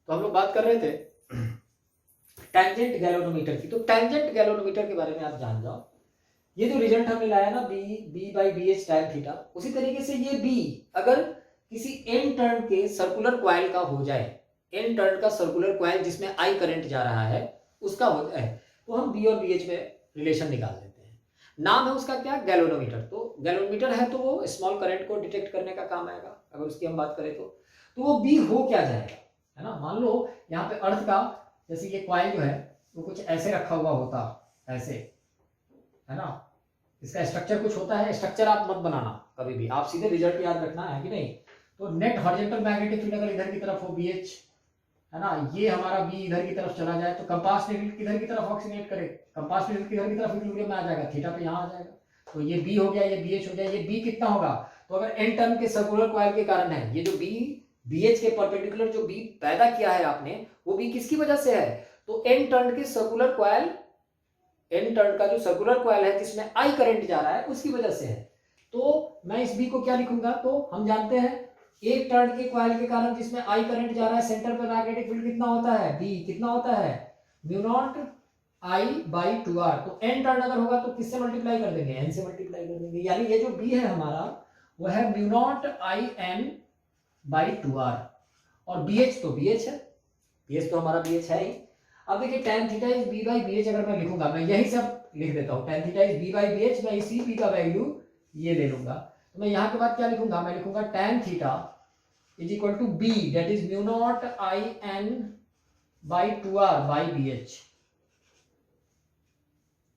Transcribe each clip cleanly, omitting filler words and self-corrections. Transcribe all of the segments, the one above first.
तो हम लोग बात कर रहे थे टेंजेंट गैल्वेनोमीटर की। तो टेंजेंट गैल्वेनोमीटर के बारे में आप जान जाओ। ये जो रिजल्ट हमने लाया ना B by B H tan theta, उसी तरीके से ये बी अगर किसी एन टर्न के सर्कुलर क्वाइल का हो जाए, एन टर्न का सर्कुलर क्वाइल जिसमें आई करंट जा रहा है उसका हो जाए, तो हम बी और बी एच में रिलेशन निकाल लेते हैं। नाम है उसका क्या, गैल्वेनोमीटर। तो गैल्वेनोमीटर है तो वो स्मॉल करंट को डिटेक्ट करने का काम आएगा। अगर उसकी हम बात करें तो वो बी हो क्या जाएगा, है ना। मान लो यहाँ पे अर्थ का जैसे ये क्वाइल जो है वो कुछ ऐसे रखा हुआ होता, ऐसे, है ना। इसका स्ट्रक्चर कुछ होता है, स्ट्रक्चर आप मत बनाना कभी भी, आप सीधे रिजल्ट याद रखना है कि नहीं। तो नेट हॉरिजॉन्टल मैग्नेटिक फील्ड अगर इधर की तरफ हो बी एच, है ना, ये हमारा बी इधर की तरफ चला जाए तो कंपास निडल किधर की तरफ ऑक्सीनेट करे, कंपास निडल किधर की तरफ इक्विलिब्रियम में आ जाएगा, थीटा पे यहाँ आ जाएगा। तो ये बी हो गया, ये बी एच हो गया। ये बी कितना होगा, तो अगर एन टर्न के सर्कुलर कॉइल के कारण है, ये जो बी बी एच के परपेंडिकुलर जो बी पैदा किया है आपने, वो बी किसकी वजह से है, तो एन टर्न के सर्कुलर कॉइल, एन टर्न का जो सर्कुलर कॉइल है जिसमें आई करंट जा रहा है उसकी वजह से है। तो मैं इस बी को क्या लिखूंगा, तो हम जानते हैं एक टर्न के कॉइल के कारण जिसमें आई करंट जा रहा है, सेंटर पे मैग्नेटिक फील्ड कितना होता है, बी कितना होता है, mu naught I by two R. तो एन टर्न अगर होगा तो किससे मल्टीप्लाई कर देंगे, एन से मल्टीप्लाई कर देंगे। यानी ये जो बी है हमारा वो है mu naught I N by two R. और बी एच तो बी एच है, बी एच तो हमारा बी एच है ही। अब देखिए tan theta is B by B H, अगर मैं लिखूंगा, मैं यही सब लिख देता हूँ, tan theta is B by B H, मैं इसी बी का वैल्यू ये ले लूंगा। तो मैं यहाँ के बाद क्या लिखूंगा, मैं लिखूंगा tan theta is equal to B that is mu naught I N by two R by B H,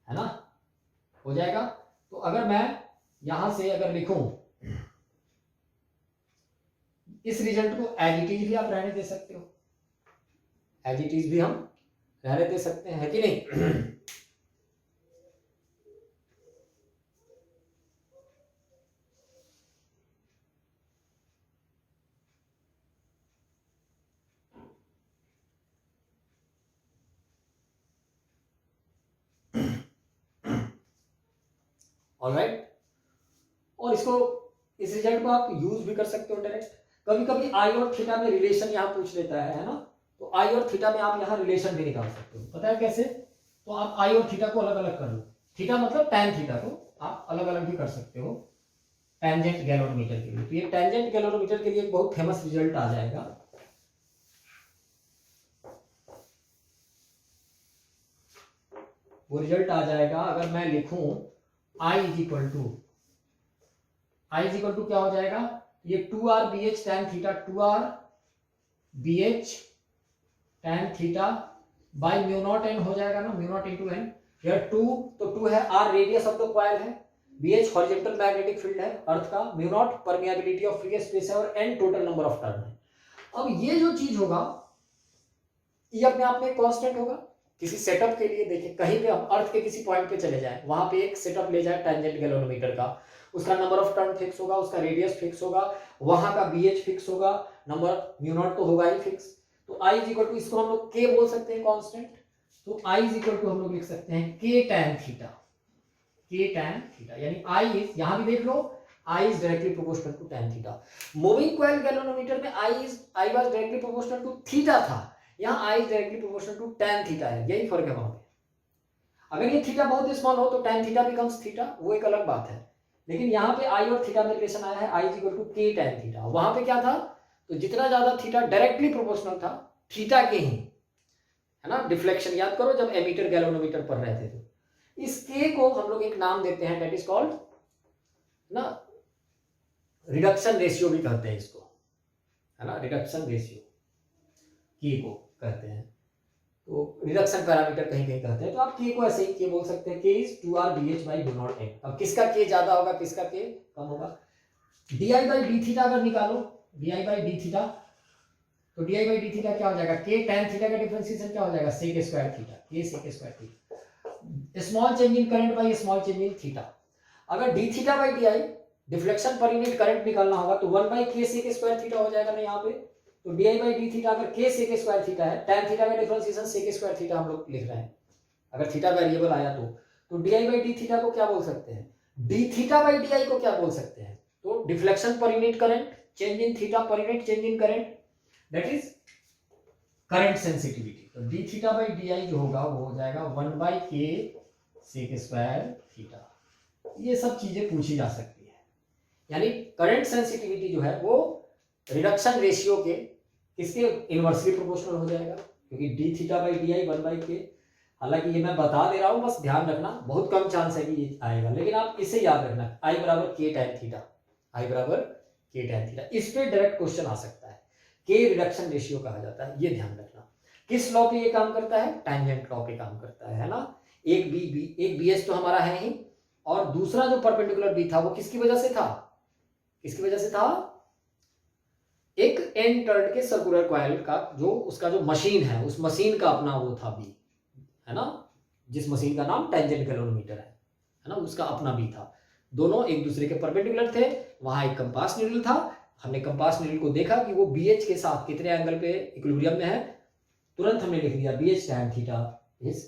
है ना, हो जाएगा। तो अगर मैं यहां से अगर लिखूं इस रिजल्ट को एज इट इज भी आप रहने दे सकते हो, एज इट इज भी हम रहने दे सकते हैं कि नहीं। ऑलराइट, और इसको, इस रिजल्ट को आप यूज भी कर सकते हो डायरेक्ट। कभी कभी आई और थीटा में रिलेशन यहाँ पूछ लेता है ना, तो आई और थीटा में आप यहाँ रिलेशन भी निकाल सकते हो। पता है कैसे, तो आप आई और थीटा को अलग अलग कर लो, थीटा मतलब टैन थीटा को आप अलग अलग भी कर सकते हो टेंजेंट गैल्वेनोमीटर के लिए। तो ये टेंजेंट गैल्वेनोमीटर के लिए एक बहुत फेमस रिजल्ट आ जाएगा। वो रिजल्ट आ जाएगा अगर मैं लिखूं I is equal to, I is equal to क्या हो जाएगा, ये two R B H tan theta, two R B H tan theta by mu not N हो जाएगा ना, म्यू नॉट इंटू एन। यार टू, तो टू है R radius of the coil है, B H horizontal magnetic field है earth का, mu not permeability of free space है, और N total number of turn है। अब ये जो चीज होगा ये अपने आप में कांस्टेंट होगा। किसी सेटअप के लिए देखिए, कहीं पे हम अर्थ के किसी पॉइंट पे चले जाएं, वहां पे एक सेटअप ले जाए टेंजेंट गैल्वेनोमीटर का, उसका नंबर ऑफ टर्न फिक्स होगा, उसका रेडियस फिक्स होगा, वहां का बीएच फिक्स होगा, नंबर म्यू नॉट तो होगा ही फिक्स। तो आई इज इक्वल टू, इसको हम लोग के बोल सकते हैं कांस्टेंट। तो आई इज इक्वल टू हम लोग लिख सकते हैं K tan theta, K tan theta, यानी आई इज, यहां भी देख लो I is directly proportional to tan theta. Moving coil galvanometer में I was directly proportional to theta था, यहाँ I directly proportional to tan theta है, यही फर्क है वहां पे। अगर ये थीटा बहुत स्मॉल हो तो टैन थीटा बिकम्स थीटा, वो एक अलग बात है। लेकिन यहाँ पे आई और थीटा में रिलेशन आया है, आई इज इक्वल टू के टैन थीटा। वहां पे क्या था, तो जितना ज्यादा थीटा डायरेक्टली प्रोपोर्शनल था थीटा के ही, है ना। डिफ्लेक्शन याद करो जब एमीटर गैल्वेनोमीटर पढ़ रहे थे, तो इस के को हम लोग एक नाम देते हैं, दैट इज कॉल्ड ना रिडक्शन रेशियो भी कहते हैं इसको, है ना, रिडक्शन रेशियो के को कहते हैं। तो रिडक्शन पैरामीटर कहीं कहीं कहते हैं। तो आप के को ऐसे ही के बोल सकते हैं, K is two R B H by mu not N. अब किसका के ज्यादा होगा, किसका के कम होगा। D I by D theta अगर निकालो, D I by D theta, तो D I by D theta क्या हो जाएगा, के टैन थीटा का डिफरेंशिएशन क्या हो जाएगा, सेक square theta, K sec square theta, small change in current by small change in theta. अगर D theta by D I deflection पर यूनिट करंट निकालना होगा तो 1 बाई के सेक स्क्वायर थीटा हो जाएगा ना यहाँ पे। तो D I by D theta अगर के सेक स्क्वायर थीटा है, टैन थीटा का डिफरेंशिएशन सेक स्क्वायर थीटा हम लोग लिख रहे हैं, अगर थीटा वेरिएबल आया तो D I by D theta को क्या बोल सकते हैं, D theta by D I को क्या बोल सकते हैं, तो डिफ्लेक्शन पर unit current, change in theta पर unit change in current, that is current sensitivity. तो D theta by D I जो होगा वो हो जाएगा 1/k सेक स्क्वायर थीटा। ये सब चीजें पूछी जा सकती है। यानी करंट सेंसिटिविटी जो है वो रिडक्शन रेशियो के किसके इनवर्सली प्रोपोर्शनल हो जाएगा, क्योंकि D theta by D I 1/k। हालांकि ये मैं बता दे रहा हूं, बस ध्यान रखना, बहुत कम चांस है कि ये आएगा, लेकिन आप इसे याद रखना, आई बराबर के टैन थीटा, आई बराबर के टैन थीटा। इस पे डायरेक्ट क्वेश्चन आ सकता है, के रिडक्शन रेशियो कहा जाता है, ये ध्यान रखना। किस लॉ पे ये काम करता है, टैंजेंट लॉ पे काम करता है ना। एक बी एच तो हमारा है ही, और दूसरा जो परपेंडिकुलर बी था वो किसकी वजह से था, किसकी वजह से था, एक एन टर्न के सर्कुलर कॉइल का जो उसका जो मशीन है, उस मशीन का अपना वो था बी, है ना, जिस मशीन का नाम टेंजेंट गैल्वेनोमीटर है ना, उसका अपना बी था। दोनों एक दूसरे के परपेंडिकुलर थे। वहां एक कंपास नीडल था, हमने कंपास नीडल को देखा कि वो बीएच के साथ कितने एंगल पे इक्विलिब्रियम में है, तुरंत हमने लिख दिया BH tan theta is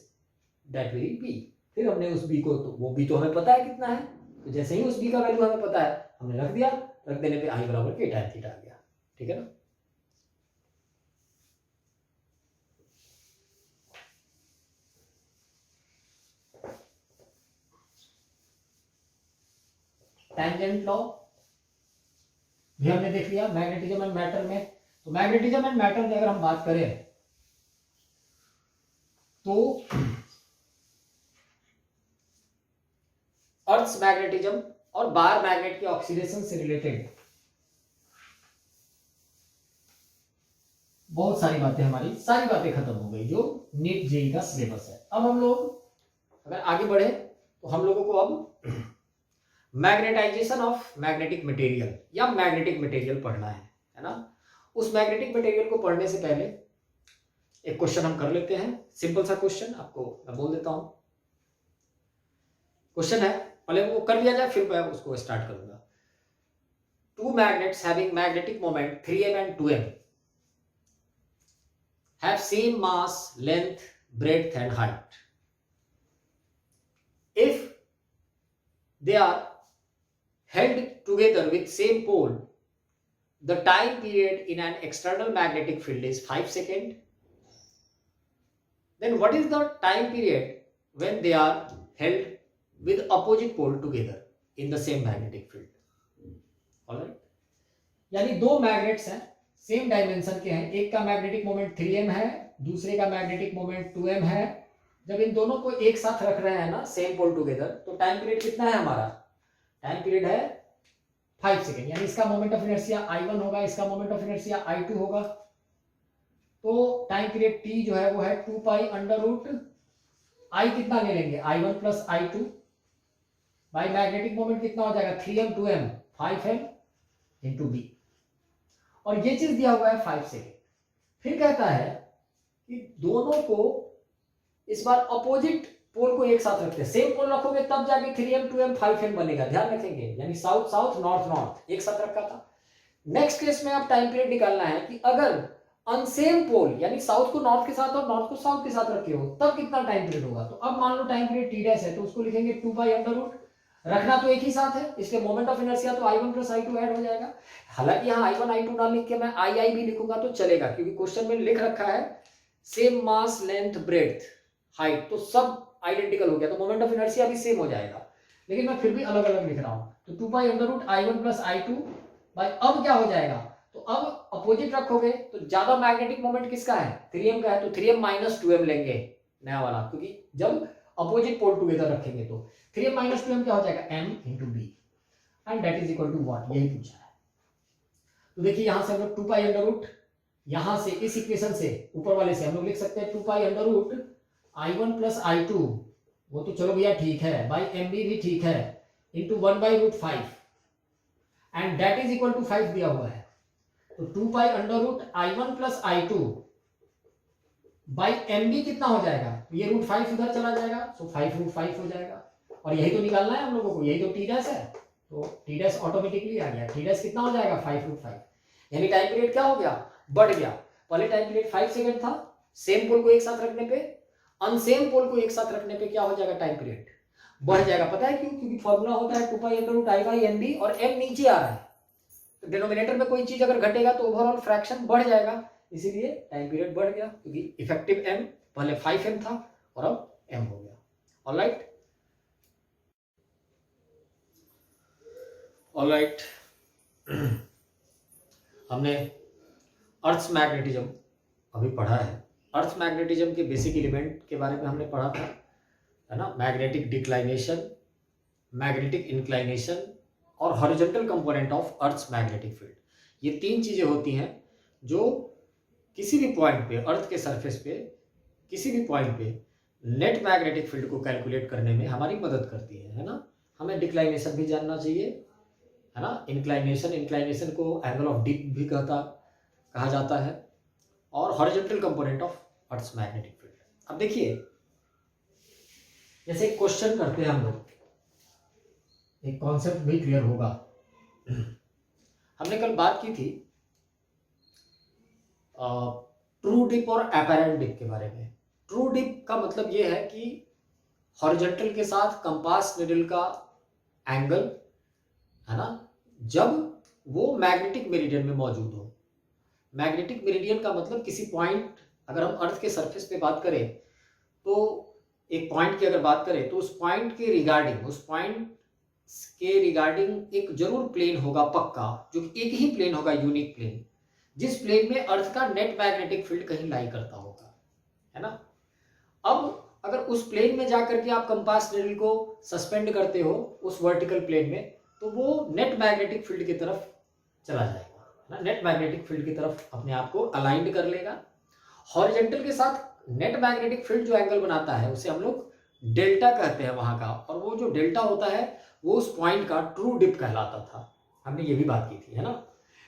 that very B. फिर हमने उस बी को, तो वो बी तो हमें पता है कितना है, तो जैसे ही उस बी का वैल्यू हमें पता है हमने रख दिया, रख देने पे आई बराबर के टैन थीटा आ गया। ठीक है ना। टैंजेंट लॉ भी हमने देख लिया मैग्नेटिज्म एंड मैटर में। तो मैग्नेटिज्म एंड मैटर में अगर हम बात करें तो अर्थ मैग्नेटिज्म और बार मैग्नेट के ऑक्सीडेशन से रिलेटेड बहुत सारी बातें, हमारी सारी बातें खत्म हो गई जो नीट जेई का सिलेबस है। अब हम लोग अगर आगे बढ़े तो हम लोगों को अब मैग्नेटाइजेशन ऑफ मैग्नेटिक मटेरियल या मैग्नेटिक मटेरियल पढ़ना है ना। उस मैग्नेटिक मटेरियल को पढ़ने से पहले एक क्वेश्चन हम कर लेते हैं, सिंपल सा क्वेश्चन आपको मैं बोल देता हूं। क्वेश्चन है, पहले वो कर लिया जाए फिर मैं उसको स्टार्ट करूंगा। Two magnets having magnetic moment 3m and 2m have same mass, length, breadth and height. If they are held together with same pole, the time period in an external magnetic field is 5 seconds. Then what is the time period when they are held with opposite pole together in the same magnetic field? Alright? यानी दो magnets हैं, same dimension के हैं, एक का magnetic moment 3m है, दूसरे का मैग्नेटिक मोमेंट 2m है। जब इन दोनों को एक साथ रख रहे हैं ना, सेम पोल टुगेदर, तो टाइम पीरियड कितना है हमारा, टाइम पीरियड है 5 सेकेंड। यानी इसका मोमेंट ऑफ इनर्शिया I1 होगा, इसका मोमेंट ऑफ इनर्शिया I2 होगा। तो टाइम पीरियड T जो है वो है 2 पाई अंडर रूट I कितना ले लेंगे, I1 plus I2 by magnetic moment कितना हो जाएगा 3m 2m 5m into B, और ये चीज दिया हुआ है 5 सेकेंड। फिर कहता है कि दोनों को इस बार अपोजिट पोल को एक साथ रखते हैं, सेम पोल रखोगे तब जाके 3m 2m 5m बनेगा, ध्यान रखेंगे। यानी साउथ साउथ नॉर्थ नॉर्थ एक साथ रखा था। नेक्स्ट केस में आप टाइम पीरियड निकालना है कि अगर अनसेम पोल यानी साउथ को नॉर्थ के साथ और नॉर्थ को साउथ के साथ रखे हो तब कितना टाइम पीरियड होगा। तो अब मान लो टाइम पीरियड टी डैश है तो उसको लिखेंगे 2 पाई अंडर रूट, रखना तो एक ही साथ है इसलिए मोमेंट ऑफ इनर्शिया तो I1 प्लस I2 ऐड हो जाएगा। हालांकि यहाँ I1 I2 ना लिख के मैं I भी लिखूंगा तो चलेगा, क्योंकि क्वेश्चन में लिख रखा है same mass length breadth height, तो सब आइडेंटिकल हो गया, तो मोमेंट ऑफ इनर्शिया भी सेम हो जाएगा। लेकिन मैं फिर भी अलग अलग लिख रहा हूँ, तो 2 pi under root I1 plus I2 भाई। अब क्या हो जाएगा, तो अब अपोजिट रखोगे तो ज्यादा मैग्नेटिक मोमेंट किसका है, 3m का है, तो 3m माइनस 2m लेंगे नया वाला, क्योंकि जब अपोजिट पोल टुगेदर रखेंगे तो 3m माइनस 2m क्या हो जाएगा m into B, and that is equal to what, यही पूछा है। तो देखिए यहां से हम लोग 2 पाई अंडर रूट, यहां से इस इक्वेशन से ऊपर वाले से हम लोग लिख सकते हैं 2 pi under root I1 plus I2, वो तो चलो भैया ठीक है, बाई mb भी ठीक है, into 1 by root 5, and that is equal to 5 दिया हुआ है। तो 2 pi under root I1 plus I2 by mb कितना हो जाएगा, ये रूट 5 उधर चला जाएगा, सो 5 रूट 5 हो जाएगा। और यही तो निकालना है हम लोगों को, यही तो टी डैश है, तो टी डैश ऑटोमेटिकली आ गया। टी डैश कितना हो जाएगा 5 रूट 5, यानी टाइम पीरियड क्या हो गया, बढ़ गया। पहले टाइम पीरियड 5 सेकंड था, सेम पोल को एक साथ रखने पे, अनसेम पोल को एक साथ रखने पे क्या हो जाएगा, टाइम पीरियड बढ़ जाएगा। पता है क्यों, क्योंकि फॉर्मूला होता है 2 pi under root I by mb, और m नीचे आ रहा है, तो डिनोमिनेटर में कोई चीज अगर घटेगा तो ओवरऑल फ्रैक्शन बढ़ जाएगा, इसीलिए टाइम पीरियड बढ़ गया, क्योंकि इफेक्टिव m पहले 5m था और अब m हो गया। Alright, alright. हमने अर्थ मैग्नेटिज्म अभी पढ़ा है। अर्थ मैग्नेटिज्म के बेसिक एलिमेंट के बारे में हमने पढ़ा था, है ना। मैग्नेटिक डिक्लाइनेशन, मैग्नेटिक इंक्लाइनेशन और horizontal component of earth magnetic field. ये 3 चीजें होती हैं जो किसी भी पॉइंट पे, अर्थ के सरफेस पे किसी भी पॉइंट पे नेट मैग्नेटिक फील्ड को कैलकुलेट करने में हमारी मदद करती है ना। हमें डिक्लाइनेशन भी जानना चाहिए, है ना। इंक्लाइनेशन को एंगल ऑफ डिप भी कहा जाता है, और horizontal component of earth magnetic field. अब देखिए, जैसे एक क्वेश्चन करते हैं हम लोग, एक कॉन्सेप्ट भी क्लियर होगा। हमने कल बात की थी ट्रू डिप और अपैरेंट डिप के बारे में। ट्रू डिप का मतलब यह है कि हॉरिजॉन्टल के साथ कंपास निडल का एंगल, है ना, जब वो मैग्नेटिक मेरिडियन में मौजूद हो। मैग्नेटिक मेरिडियन का मतलब किसी पॉइंट, अगर हम अर्थ के सरफेस पे बात करें तो एक पॉइंट की अगर बात करें तो उस पॉइंट के रिगार्डिंग एक जरूर प्लेन होगा पक्का, जो एक ही प्लेन होगा, यूनिक प्लेन, जिस प्लेन में अर्थ का नेट मैग्नेटिक फील्ड कहीं लाई करता होगा, है ना। अब अगर उस प्लेन में जाकर के आप कंपास निडल को सस्पेंड करते हो उस वर्टिकल प्लेन में, तो वो नेट मैग्नेटिक फील्ड की तरफ चला जाएगा, है ना। नेट मैग्नेटिक फील्ड की तरफ अपने आप को अलाइंड कर लेगा। हॉरिजॉन्टल के साथ नेट मैग्नेटिक फील्ड जो एंगल बनाता है उसे हम लोग डेल्टा कहते हैं वहां का, और वो जो डेल्टा होता है वो उस पॉइंट का ट्रू डिप कहलाता था। हमने ये भी बात की थी, है ना।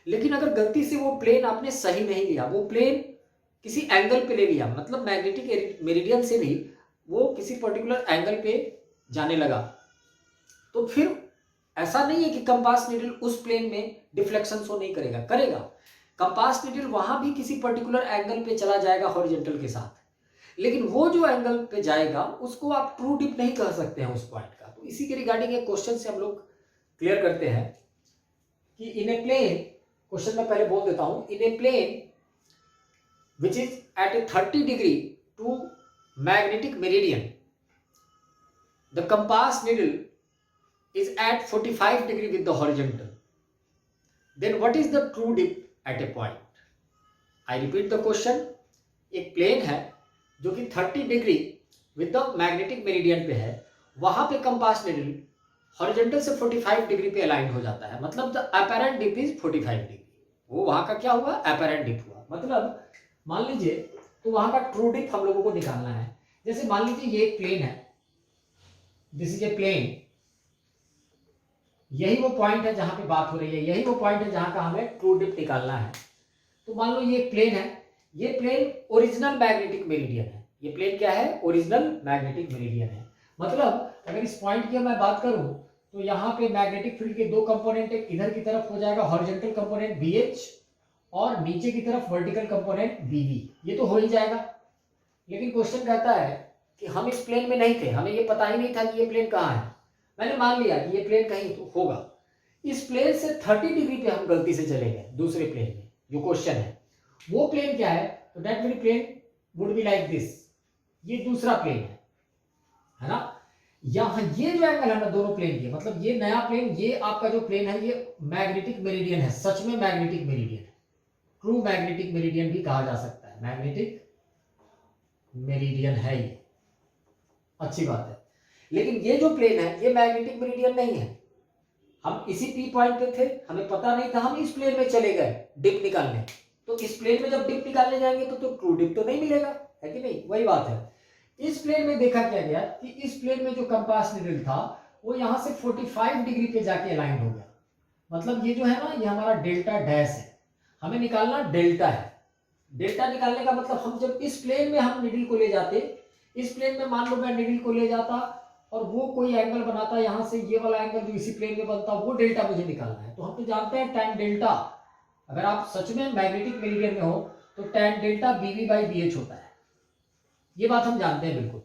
लेकिन अगर गलती से वो प्लेन आपने सही नहीं लिया, वो प्लेन किसी एंगल पे ले लिया, मतलब मैग्नेटिक मेरिडियन से भी वो किसी पर्टिकुलर एंगल पे जाने लगा, तो फिर ऐसा नहीं है कि कंपास नीडल उस प्लेन में डिफ्लेक्शन शो नहीं करेगा। कंपास नीडल वहां भी किसी पर्टिकुलर एंगल पे चला जाएगा हॉरिजॉन्टल के साथ, लेकिन वो जो एंगल पे जाएगा उसको आप ट्रू डिप नहीं कह सकते हैं उस पॉइंट का। तो इसी के रिगार्डिंग एक क्वेश्चन से हम लोग क्लियर करते हैं कि इन ए प्लेन, क्वेश्चन मैं पहले बोल देता हूं, इन ए plane which is at a 30 degree to magnetic meridian, the compass needle is at 45 degree with the horizontal, then what is the true dip at a point? I repeat the question, एक plane है जो कि 30 degree with the magnetic meridian पे है, वहां पे compass needle horizontal से 45 degree पे अलाइन हो जाता है, मतलब the apparent dip is 45 degree. वो वहां का क्या हुआ, अपैरेंट डिप हुआ। मतलब मान लीजिए, तो वहां का ट्रू डिप हम लोगों को निकालना है। जैसे मान लीजिए ये एक प्लेन है, दिस इज ए प्लेन, यही वो पॉइंट है जहां पे बात हो रही है, यही वो पॉइंट है जहां का हमें ट्रू डिप निकालना है। तो मान लो ये एक प्लेन है, ये प्लेन ओरिजिनल मैग्नेटिक मेरिडियन है। ये प्लेन क्या है, ओरिजिनल मैग्नेटिक मेरिडियन है। मतलब अगर इस पॉइंट की मैं बात करूं तो यहाँ पे मैग्नेटिक फील्ड के 2 कंपोनेंट है, इधर की तरफ हो जाएगा हॉरिजॉन्टल कंपोनेंट BH और नीचे की तरफ वर्टिकल कंपोनेंट BV। ये तो हो ही जाएगा। लेकिन क्वेश्चन कहता है कि हम इस प्लेन में नहीं थे, हमें ये पता ही नहीं था कि ये प्लेन कहाँ है। मैंने मान लिया कि ये प्लेन कहीं तो होगा, इस प्लेन से 30 डिग्री पे हम गलती से चले गए दूसरे प्लेन में। जो क्वेश्चन है वो प्लेन क्या है, तो that will plane would be like this, ये दूसरा प्लेन है ना। यहाँ ये जो एंगल है ना दोनों प्लेन के, मतलब ये नया प्लेन, ये आपका जो प्लेन है ये मैग्नेटिक मेरिडियन है, सच में मैग्नेटिक मेरिडियन है, ट्रू मैग्नेटिक मेरिडियन भी कहा जा सकता है, मैग्नेटिक मेरिडियन है ये, अच्छी बात है। लेकिन ये जो प्लेन है ये मैग्नेटिक मेरिडियन नहीं है। हम इसी P पॉइंट पे थे, हमें पता नहीं था, हम इस प्लेन में चले गए डिप निकालने। तो इस प्लेन में जब डिप निकालने जाएंगे तो ट्रू डिप तो नहीं मिलेगा, है कि नहीं, वही बात है। इस प्लेन में देखा क्या गया कि इस प्लेन में जो कंपास निडल था वो यहां से 45 डिग्री पे जाके अलाइन हो गया। मतलब ये जो है ना, ये हमारा डेल्टा डैश है, हमें निकालना डेल्टा है। डेल्टा निकालने का मतलब हम जब इस प्लेन में हम निडल को ले जाते, इस प्लेन में मान लो मैं निडल को ले जाता और वो कोई एंगल बनाता, यहां से ये वाला एंगल जो इसी प्लेन में बनता, वो डेल्टा मुझे निकालना है। तो हम तो जानते हैं tan डेल्टा, अगर आप सच में मैग्नेटिक मेरिडियन में हो तो tan डेल्टा BV/BH होता है, ये बात हम जानते हैं बिल्कुल।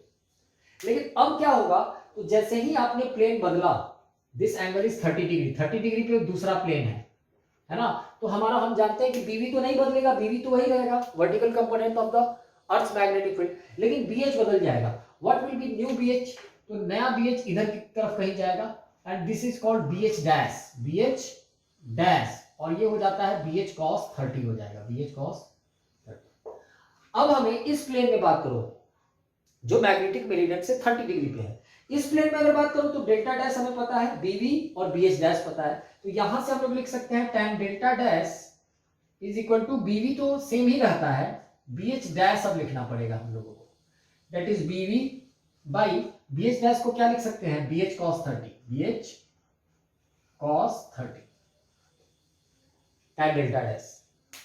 लेकिन अब क्या होगा, तो जैसे ही आपने प्लेन बदला, this angle is 30 degree, 30 degree पे दूसरा प्लेन है ना, तो हमारा हम जानते हैं कि बीवी तो नहीं बदलेगा, बीवी तो वही रहेगा, vertical component of the earth magnetic field, लेकिन बीएच बदल जाएगा। What will be new BH? तो नया बीएच इधर की तरफ कहीं जाएगा and this is called BH dash, BH dash, और ये हो जाता है बीएच कॉस 30 हो जाएगा, बीएच कॉस 30। अब हमें इस प्लेन में बात करो जो मैग्नेटिक मेरिडियन से 30 डिग्री पे है, इस प्लेन में अगर बात करूं तो डेल्टा डैश हमें पता है, बीवी और बीएच डैश पता है, तो यहां से हम लोग लिख सकते हैं tan delta dash is equal to, BV तो सेम ही रहता है, बीएच डैश अब लिखना पड़ेगा हम लोगों को, that is BV by BH dash को क्या लिख सकते हैं, BH cos 30, BH cos 30 tan delta dash.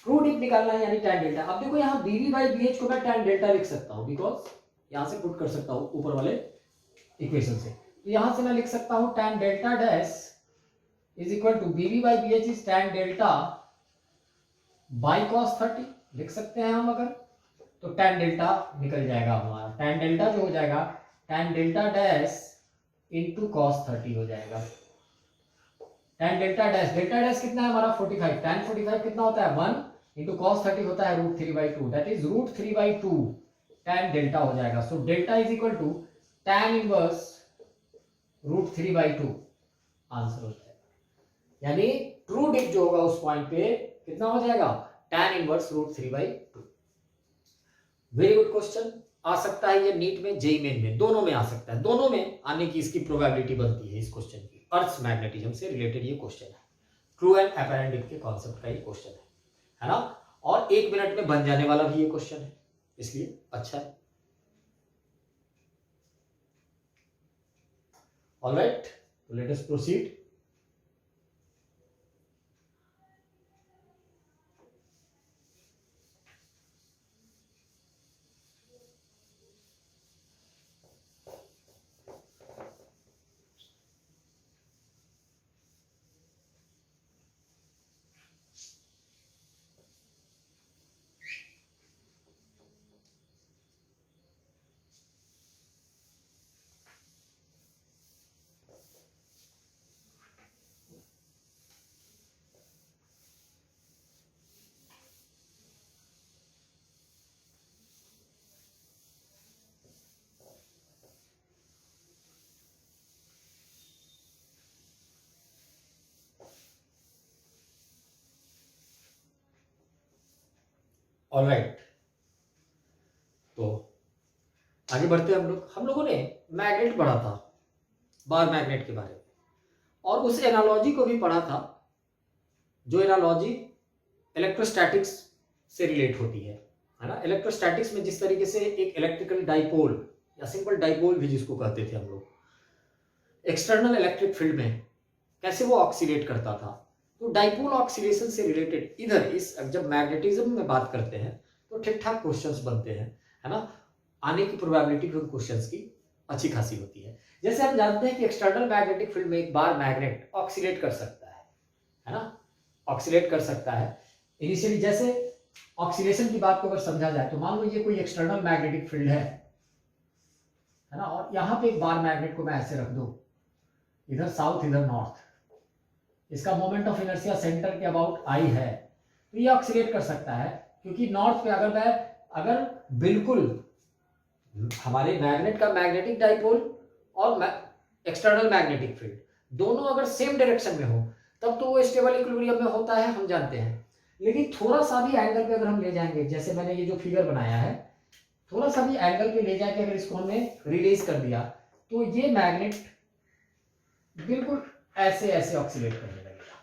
True dip निकालना है यानी tan डेल्टा। अब देखो यहाँ बीवी बाई बीएच को मैं tan डेल्टा लिख सकता हूं, बिकॉज यहां से पुट कर सकता हूं ऊपर वाले इक्वेशन से, तो यहां से मैं लिख सकता हूं tan delta dash is equal to BV by BH is tan delta by cos 30 लिख सकते हैं हम अगर, तो tan डेल्टा निकल जाएगा हमारा, tan डेल्टा जो हो जाएगा tan delta dash into cos 30 हो जाएगा। tan डेल्टा डैश कितना है हमारा 45, tan 45 कितना होता है 1 इंटू cos 30 होता है √3/2, दैट इज √3/2 tan डेल्टा हो जाएगा। So delta is equal to tan inverse √3/2 answer हो जाएगा, यानी ट्रू डिप जो होगा उस पॉइंट पे कितना हो जाएगा, tan inverse √3/2। Very good question, आ सकता है ये नीट में, जेईई मेन में, दोनों में आ सकता है, दोनों में आने की इसकी प्रोबेबिलिटी बनती है इस क्वेश्चन की। अर्थ मैग्नेटिज्म से रिलेटेड ये क्वेश्चन है, ट्रू एंड अपैरेंट डिप के कॉन्सेप्ट का ये क्वेश्चन है ना, और 1 मिनट में बन जाने वाला भी ये क्वेश्चन है, इसलिए अच्छा है। Alright, let us proceed. Alright, तो आगे बढ़ते हैं हम लोगों ने मैग्नेट पढ़ा था, बार मैग्नेट के बारे में, और उस एनालॉजी को भी पढ़ा था जो एनालॉजी इलेक्ट्रोस्टैटिक्स से रिलेट होती है ना। इलेक्ट्रोस्टैटिक्स में जिस तरीके से एक इलेक्ट्रिकल डाइपोल या सिंपल डाइपोल भी जिसको कहते थे हम लोग, एक्सटर्नल इलेक्ट्रिक फील्ड में कैसे वो ऑक्सीलेट करता था, तो डाइपोल ऑक्सीलेशन से रिलेटेड इधर इस जब मैग्नेटिज्म में बात करते हैं तो ठीक ठाक क्वेश्चंस बनते हैं, है ना, आने की प्रोबेबिलिटी भी उन क्वेश्चंस की अच्छी खासी होती है। जैसे हम जानते हैं कि एक्सटर्नल मैग्नेटिक फील्ड में एक बार मैग्नेट ऑक्सीलेट कर सकता है ना, ऑक्सीलेट कर सकता है इनिशियली। जैसे ऑक्सीलेशन की बात को अगर समझा जाए तो मान लो ये कोई एक्सटर्नल मैग्नेटिक फील्ड है ना, और यहाँ पे एक बार मैग्नेट को मैं ऐसे रख दूं, इधर साउथ इधर नॉर्थ, इसका मोमेंट ऑफ इनर्शिया सेंटर के अबाउट आई है, तो ये ऑक्सीलेट कर सकता है, क्योंकि नॉर्थ पे अगर बिल्कुल हमारे मैग्नेट का मैग्नेटिक डाइपोल और एक्सटर्नल मैग्नेटिक फील्ड दोनों अगर सेम डायरेक्शन में हो तब तो वो स्टेबल इक्विलिब्रियम में होता है, हम जानते हैं। लेकिन थोड़ा सा भी एंगल पे अगर हम ले जाएंगे, जैसे मैंने ये जो फिगर बनाया है, थोड़ा सा भी एंगल पे ले जाके अगर इसको हमने रिलीज कर दिया तो ये मैग्नेट बिल्कुल ऐसे ऐसे ऑक्सीलेट करने लगेगा,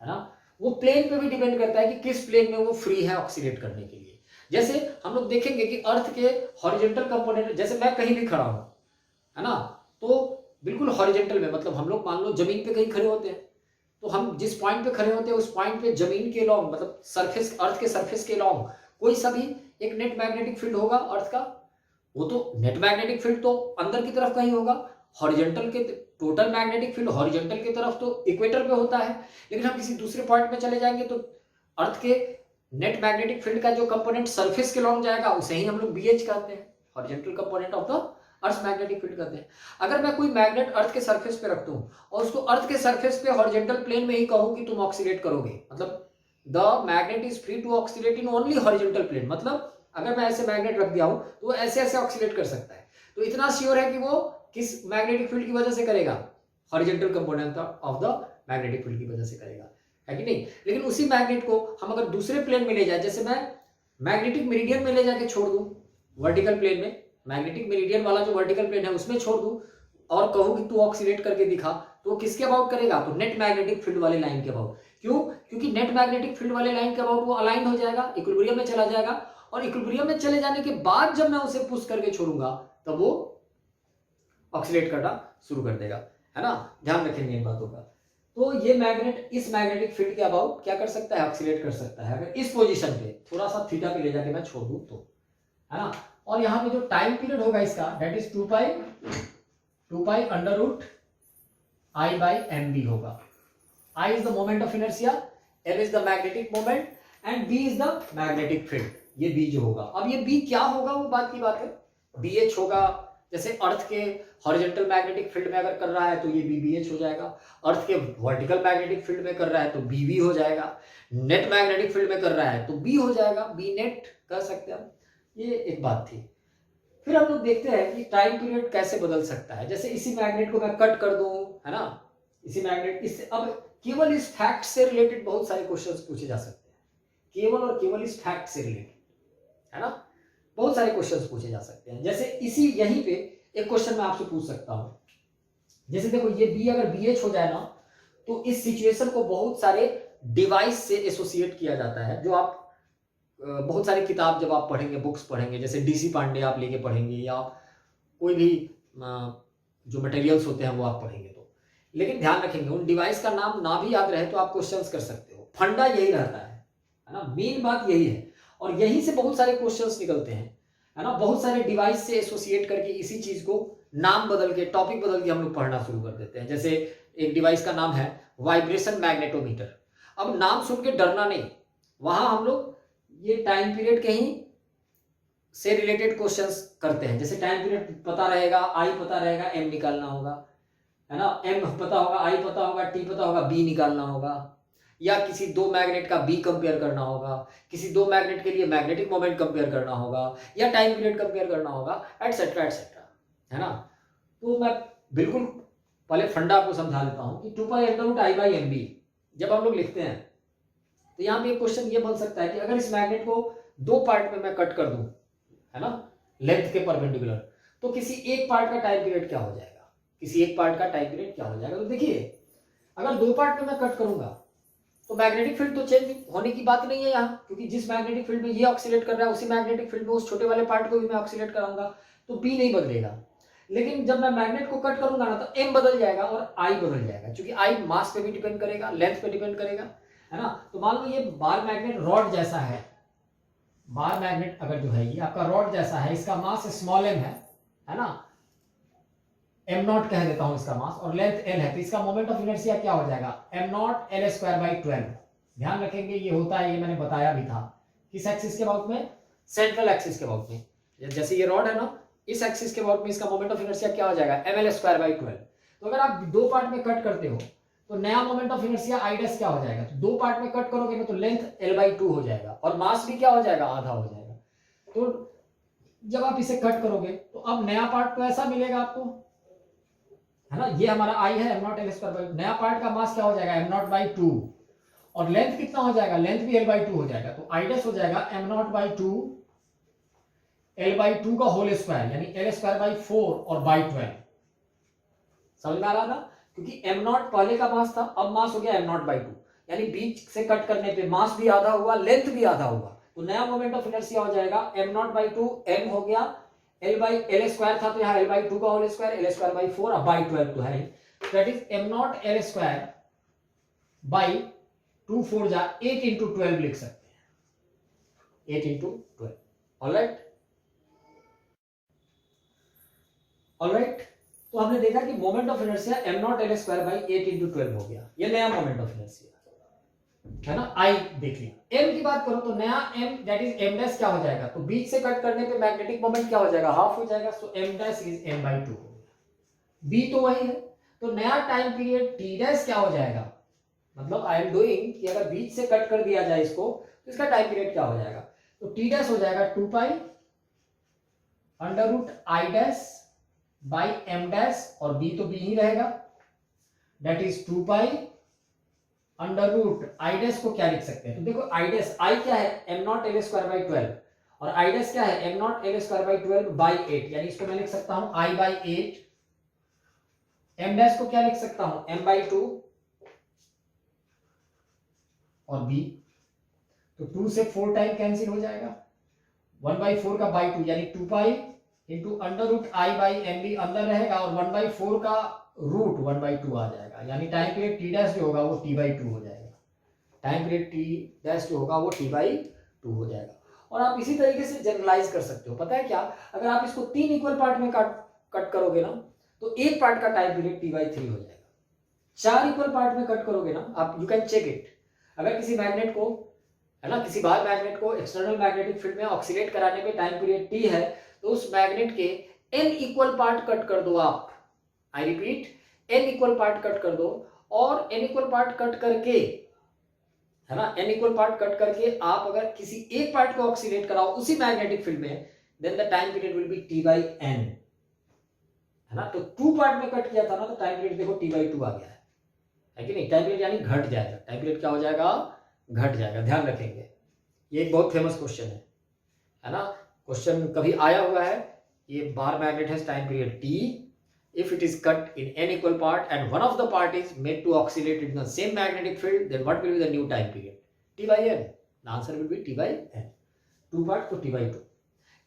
है ना। वो प्लेन पे भी डिपेंड करता है कि किस प्लेन में वो फ्री है ऑक्सीलेट करने के लिए। जैसे हम लोग देखेंगे कि अर्थ के हॉरिजॉन्टल कंपोनेंट, जैसे मैं कहीं भी खड़ा हूं, है ना, तो बिल्कुल हॉरिजॉन्टल में, मतलब हम लोग मान लो जमीन पे कहीं खड़े होते हैं, तो हम जिस पॉइंट पे खड़े होते हैं उस पॉइंट पे जमीन के लॉन्ग, मतलब सरफेस, अर्थ के सरफेस के लॉन्ग कोई सा भी एक नेट मैग्नेटिक फील्ड होगा अर्थ का, वो तो नेट मैग्नेटिक फील्ड तो अंदर की तरफ कहीं होगा, हॉरिजॉन्टल के टोटल मैग्नेटिक फील्ड हॉरिजॉन्टल की तरफ तो इक्वेटर पे होता है। लेकिन हम किसी दूसरे पॉइंट में चले जाएंगे तो अर्थ के नेट मैग्नेटिक फील्ड का जो कंपोनेंट सरफेस के लॉन्ग जाएगा उसे ही हम लोग बीएच कहते हैं, horizontal component of the earth magnetic field कहते हैं। अगर मैं कोई मैग्नेट अर्थ के सरफेस पे रखता हूँ और उसको अर्थ के सरफेस पे हॉरिजॉन्टल प्लेन में ही कहूँ कि तुम ऑक्सीलेट करोगे, मतलब the magnet is free to oscillate in only horizontal plane, मतलब अगर मैं ऐसे मैग्नेट रख दिया हूं तो वो ऐसे ऐसे ऑक्सीलेट कर सकता है। तो इतना श्योर है कि वो किस मैग्नेटिक फील्ड की वजह से करेगा, horizontal component of the magnetic field की वजह से करेगा, है कि नहीं। लेकिन उसी मैग्नेट को हम अगर दूसरे प्लेन में ले जाए, जैसे मैं मैग्नेटिक मेरिडियन में ले जाके छोड़ दूं वर्टिकल प्लेन में, मैग्नेटिक मेरिडियन वाला जो वर्टिकल प्लेन है उसमें छोड़ दूं और कहूं कि तू ऑक्सीलेट करके दिखा, तो वो किसके अबाउट करेगा, तो नेट मैग्नेटिक फील्ड वाले लाइन के अबाउट। क्यों, क्योंकि नेट मैग्नेटिक फील्ड वाले लाइन के अबाउट वो अलाइन हो जाएगा, इक्विलिब्रियम में चला जाएगा, और इक्विलिब्रियम में चले जाने के बाद जब मैं उसे पुश करके छोड़ूंगा तब वो ऑक्सीलेट करना शुरू कर देगा, है ना। ध्यान रखेंगे इन बातों का। तो ये मैग्नेट इस मैग्नेटिक फील्ड के अबाउट क्या कर सकता है, ऑक्सीलेट कर सकता है, अगर इस पोजीशन पे थोड़ा सा थीटा पे ले जाके मैं छोड़ दूं तो, है ना। और यहाँ पे जो टाइम पीरियड होगा इसका, that is 2 pi under root I by mb होगा। I is the moment of inertia, m is the magnetic moment and b is the magnetic field। ये b जो होगा, अब ये b क्या होगा वो बात की बात है, bh होगा। जैसे अर्थ के हॉरिजॉन्टल मैग्नेटिक फील्ड में अगर कर रहा है तो ये bbh हो जाएगा, अर्थ के वर्टिकल मैग्नेटिक फील्ड में कर रहा है तो bb हो जाएगा, नेट मैग्नेटिक फील्ड में कर रहा है तो b हो जाएगा, b नेट कह सकते हैं। ये एक बात थी। फिर हम लोग देखते हैं कि टाइम पीरियड कैसे बदल सकता है। जैसे इसी मैग्नेट को मैं कट कर दूं, है ना, इसी मैग्नेट, इससे अब केवल इस फैक्ट से रिलेटेड बहुत सारे क्वेश्चंस पूछे जा सकते हैं, केवल और केवल इस फैक्ट से रिलेटेड, है ना, बहुत सारे क्वेश्चंस पूछे जा सकते हैं। जैसे इसी यहीं पे एक क्वेश्चन मैं आपसे पूछ सकता हूं, जैसे देखो ये बी अगर BH हो जाए ना, तो इस सिचुएशन को बहुत सारे डिवाइस से एसोसिएट किया जाता है, जो आप बहुत सारी किताब जब आप पढ़ेंगे, बुक्स पढ़ेंगे, जैसे DC पांडे आप लेके पढ़ेंगे या कोई भी जो मटेरियल्स होते हैं वो आप पढ़ेंगे तो, लेकिन ध्यान रखेंगे उन डिवाइस का नाम ना भी याद रहे तो आप क्वेश्चंस कर सकते हो। फंडा यही रहता है ना, मेन बात यही है, और यहीं से बहुत सारे क्वेश्चंस निकलते हैं, है ना। बहुत सारे डिवाइस से एसोसिएट करके इसी चीज को नाम बदल के, टॉपिक बदल के हम लोग पढ़ना शुरू कर देते हैं। जैसे एक डिवाइस का नाम है वाइब्रेशन मैग्नेटोमीटर। अब नाम सुन के डरना नहीं, वहां हम लोग ये टाइम पीरियड के ही से रिलेटेड क्वेश्चंस करते हैं। जैसे टाइम पीरियड पता रहेगा, आई पता रहेगा, एम निकालना होगा, है ना, एम पता होगा, आई पता होगा, टी पता होगा, बी निकालना होगा, या किसी दो मैग्नेट का बी कंपेयर करना होगा, किसी दो मैग्नेट के लिए मैग्नेटिक मोमेंट कंपेयर करना होगा, या टाइम पीरियड कंपेयर करना होगा, एटसेट्रा एटसेट्रा, है ना। तो मैं बिल्कुल पहले फंडा आपको समझा देता हूं कि 2 pi under root I by mb जब हम लोग लिखते हैं तो यहाँ पे एक क्वेश्चन ये बन सकता है कि अगर इस मैग्नेट को दो पार्ट में मैं कट कर दूं, है ना, लेंथ के परपेंडिकुलर, तो किसी एक पार्ट का टाइम पीरियड क्या हो जाएगा, किसी एक पार्ट का टाइम पीरियड क्या हो जाएगा। तो देखिए अगर दो पार्ट में मैं कट करूंगा तो मैग्नेटिक फील्ड तो चेंज होने की बात नहीं है यहाँ, क्योंकि जिस मैग्नेटिक फील्ड में ये ऑक्सीलेट कर रहा है उसी मैग्नेटिक फील्ड में उस छोटे वाले पार्ट को भी मैं ऑक्सीलेट कराऊंगा, तो बी नहीं बदलेगा। लेकिन जब मैं मैग्नेट को कट करूंगा ना तो एम बदल जाएगा और आई बदल जाएगा, क्योंकि आई मास पे भी डिपेंड करेगा, लेंथ पे डिपेंड करेगा, है ना। तो मान लो ये बार मैग्नेट रॉड जैसा है, बार मैग्नेट अगर जो है ये आपका रॉड जैसा है, इसका मास स्मॉल m है ना, m0 कह देता हूं इसका मास, और लेंथ l है, तो इसका मोमेंट ऑफ इनर्शिया क्या हो जाएगा, m0 L²/12। ध्यान रखेंगे ये होता है, ये मैंने बताया भी था, किस एक्सिस के अबाउट में, सेंट्रल एक्सिस के अबाउट में। जैसे ये रॉड है ना, इस एक्सिस के अबाउट में इसका मोमेंट ऑफ इनर्शिया क्या हो जाएगा, mL²/12। तो अगर आप दो पार्ट में कट करते हो तो नया moment of inertia I dash क्या हो जाएगा, तो दो पार्ट में कट करोगे ना तो लेंथ L/2 हो जाएगा और मास भी क्या हो जाएगा, आधा हो जाएगा। तो जब आप इसे कट करोगे तो अब नया पार्ट तो ऐसा मिलेगा आपको, है ना, ये हमारा I है m0 L²/2, नया पार्ट का मास क्या हो जाएगा m0/2, और लेंथ कितना हो जाएगा, लेंथ भी L/2 हो जाएगा, तो I डैश हो जाएगा m0/2 L/2 का होल स्क्वायर, यानी L²/4 और बाई 12। समझ में आ रहा था, क्योंकि m0 पहले का मास था, अब मास हो गया m0/2, यानी बीच से कट करने पे मास भी आधा हुआ, लेंथ भी आधा हुआ, तो नया मोमेंट ऑफ इनर्शिया हो जाएगा m0/2, m हो गया L² था तो यहाँ L/2 का होल स्क्वायर, L²/4 अब बाई 12 तो है, दैट इज m0 L²/2 4 जा 8 × 12 लिख सकते हैं, 8 × 12। Alright, alright. तो हमने देखा कि moment of inertia m0 L² 8 × 12 हो गया, ये नया मोमेंट ऑफ इनर्शिया। है ना, आई देख लिया। एम की बात करो तो नया M that is M dash क्या हो जाएगा, तो बीच से कट करने पे मैग्नेटिक मोमेंट क्या हो जाएगा, हाफ हो जाएगा, so M dash is M by 2 हो गया। बी तो वही है, तो नया टाइम पीरियड टी डैश क्या हो जाएगा, मतलब आई एम डूइंग कि अगर बीच से कट कर दिया जाए इसको तो इसका टाइम पीरियड क्या हो जाएगा, तो टी डैश हो जाएगा 2 pi under root I dash by M dash, और बी तो बी ही रहेगा, that is 2 pi under root I dash को क्या लिख सकते हैं, तो देखो आई डैश, आई क्या है am naught L square by 12, और आई डैश क्या है am naught L square by 12 by 8, यानी इसको मैं लिख सकता हूं आई बाई 8, एम डैश को क्या लिख सकता हूं एम बाई 2, और बी, तो 2 से 4 टाइम कैंसिल हो जाएगा, 1 बाई 4 का बाई 2 यानी 2 pi into under root I by M B अंदर रहेगा, और 1 बाई 4 का रूट 1 बाई 2 आ जाएगा, यानी टाइम पीरियड टी डैश जो होगा वो टी बाई 2 हो जाएगा, टाइम पीरियड टी डैश जो होगा वो टी बाई 2 हो जाएगा। और आप इसी तरीके से जनरलाइज कर सकते हो, पता है क्या, अगर आप इसको 3 इक्वल पार्ट में कट करोगे ना तो एक पार्ट का टाइम पीरियड टी बाई 3 हो जाएगा, 4 इक्वल पार्ट में कट करोगे ना आप, यू कैन चेक इट, अगर किसी मैग्नेट को, है ना, किसी बाहर मैग्नेट को एक्सटर्नल मैग्नेटिक फील्ड में ऑक्सीलेट कराने में टाइम पीरियड टी है, तो उस मैग्नेट के n इक्वल पार्ट कट कर दो आप, I repeat n equal part cut कर दो, और n इक्वल पार्ट कट करके, है ना, n इक्वल पार्ट कट करके आप अगर किसी एक पार्ट को ऑक्सीलेट कराओ उसी मैग्नेटिक फील्ड में, then the time period will be T by n, है ना, तो 2 पार्ट में कट किया था ना तो टाइम पीरियड देखो टी बाई 2 आ गया है कि नहीं, टाइम पीरियड यानी घट जाएगा, टाइम पीरियड क्या हो जाएगा, घट जाएगा, ध्यान रखेंगे, ये एक बहुत फेमस क्वेश्चन है ना, क्वेश्चन कभी आया हुआ है, ये बार मैग्नेट है time period t, if it is cut in n equal part and one of the part is made to oscillate in the same magnetic field, then what will be the new time period, t by n, the answer will be t by n, 2 part तो t by 2,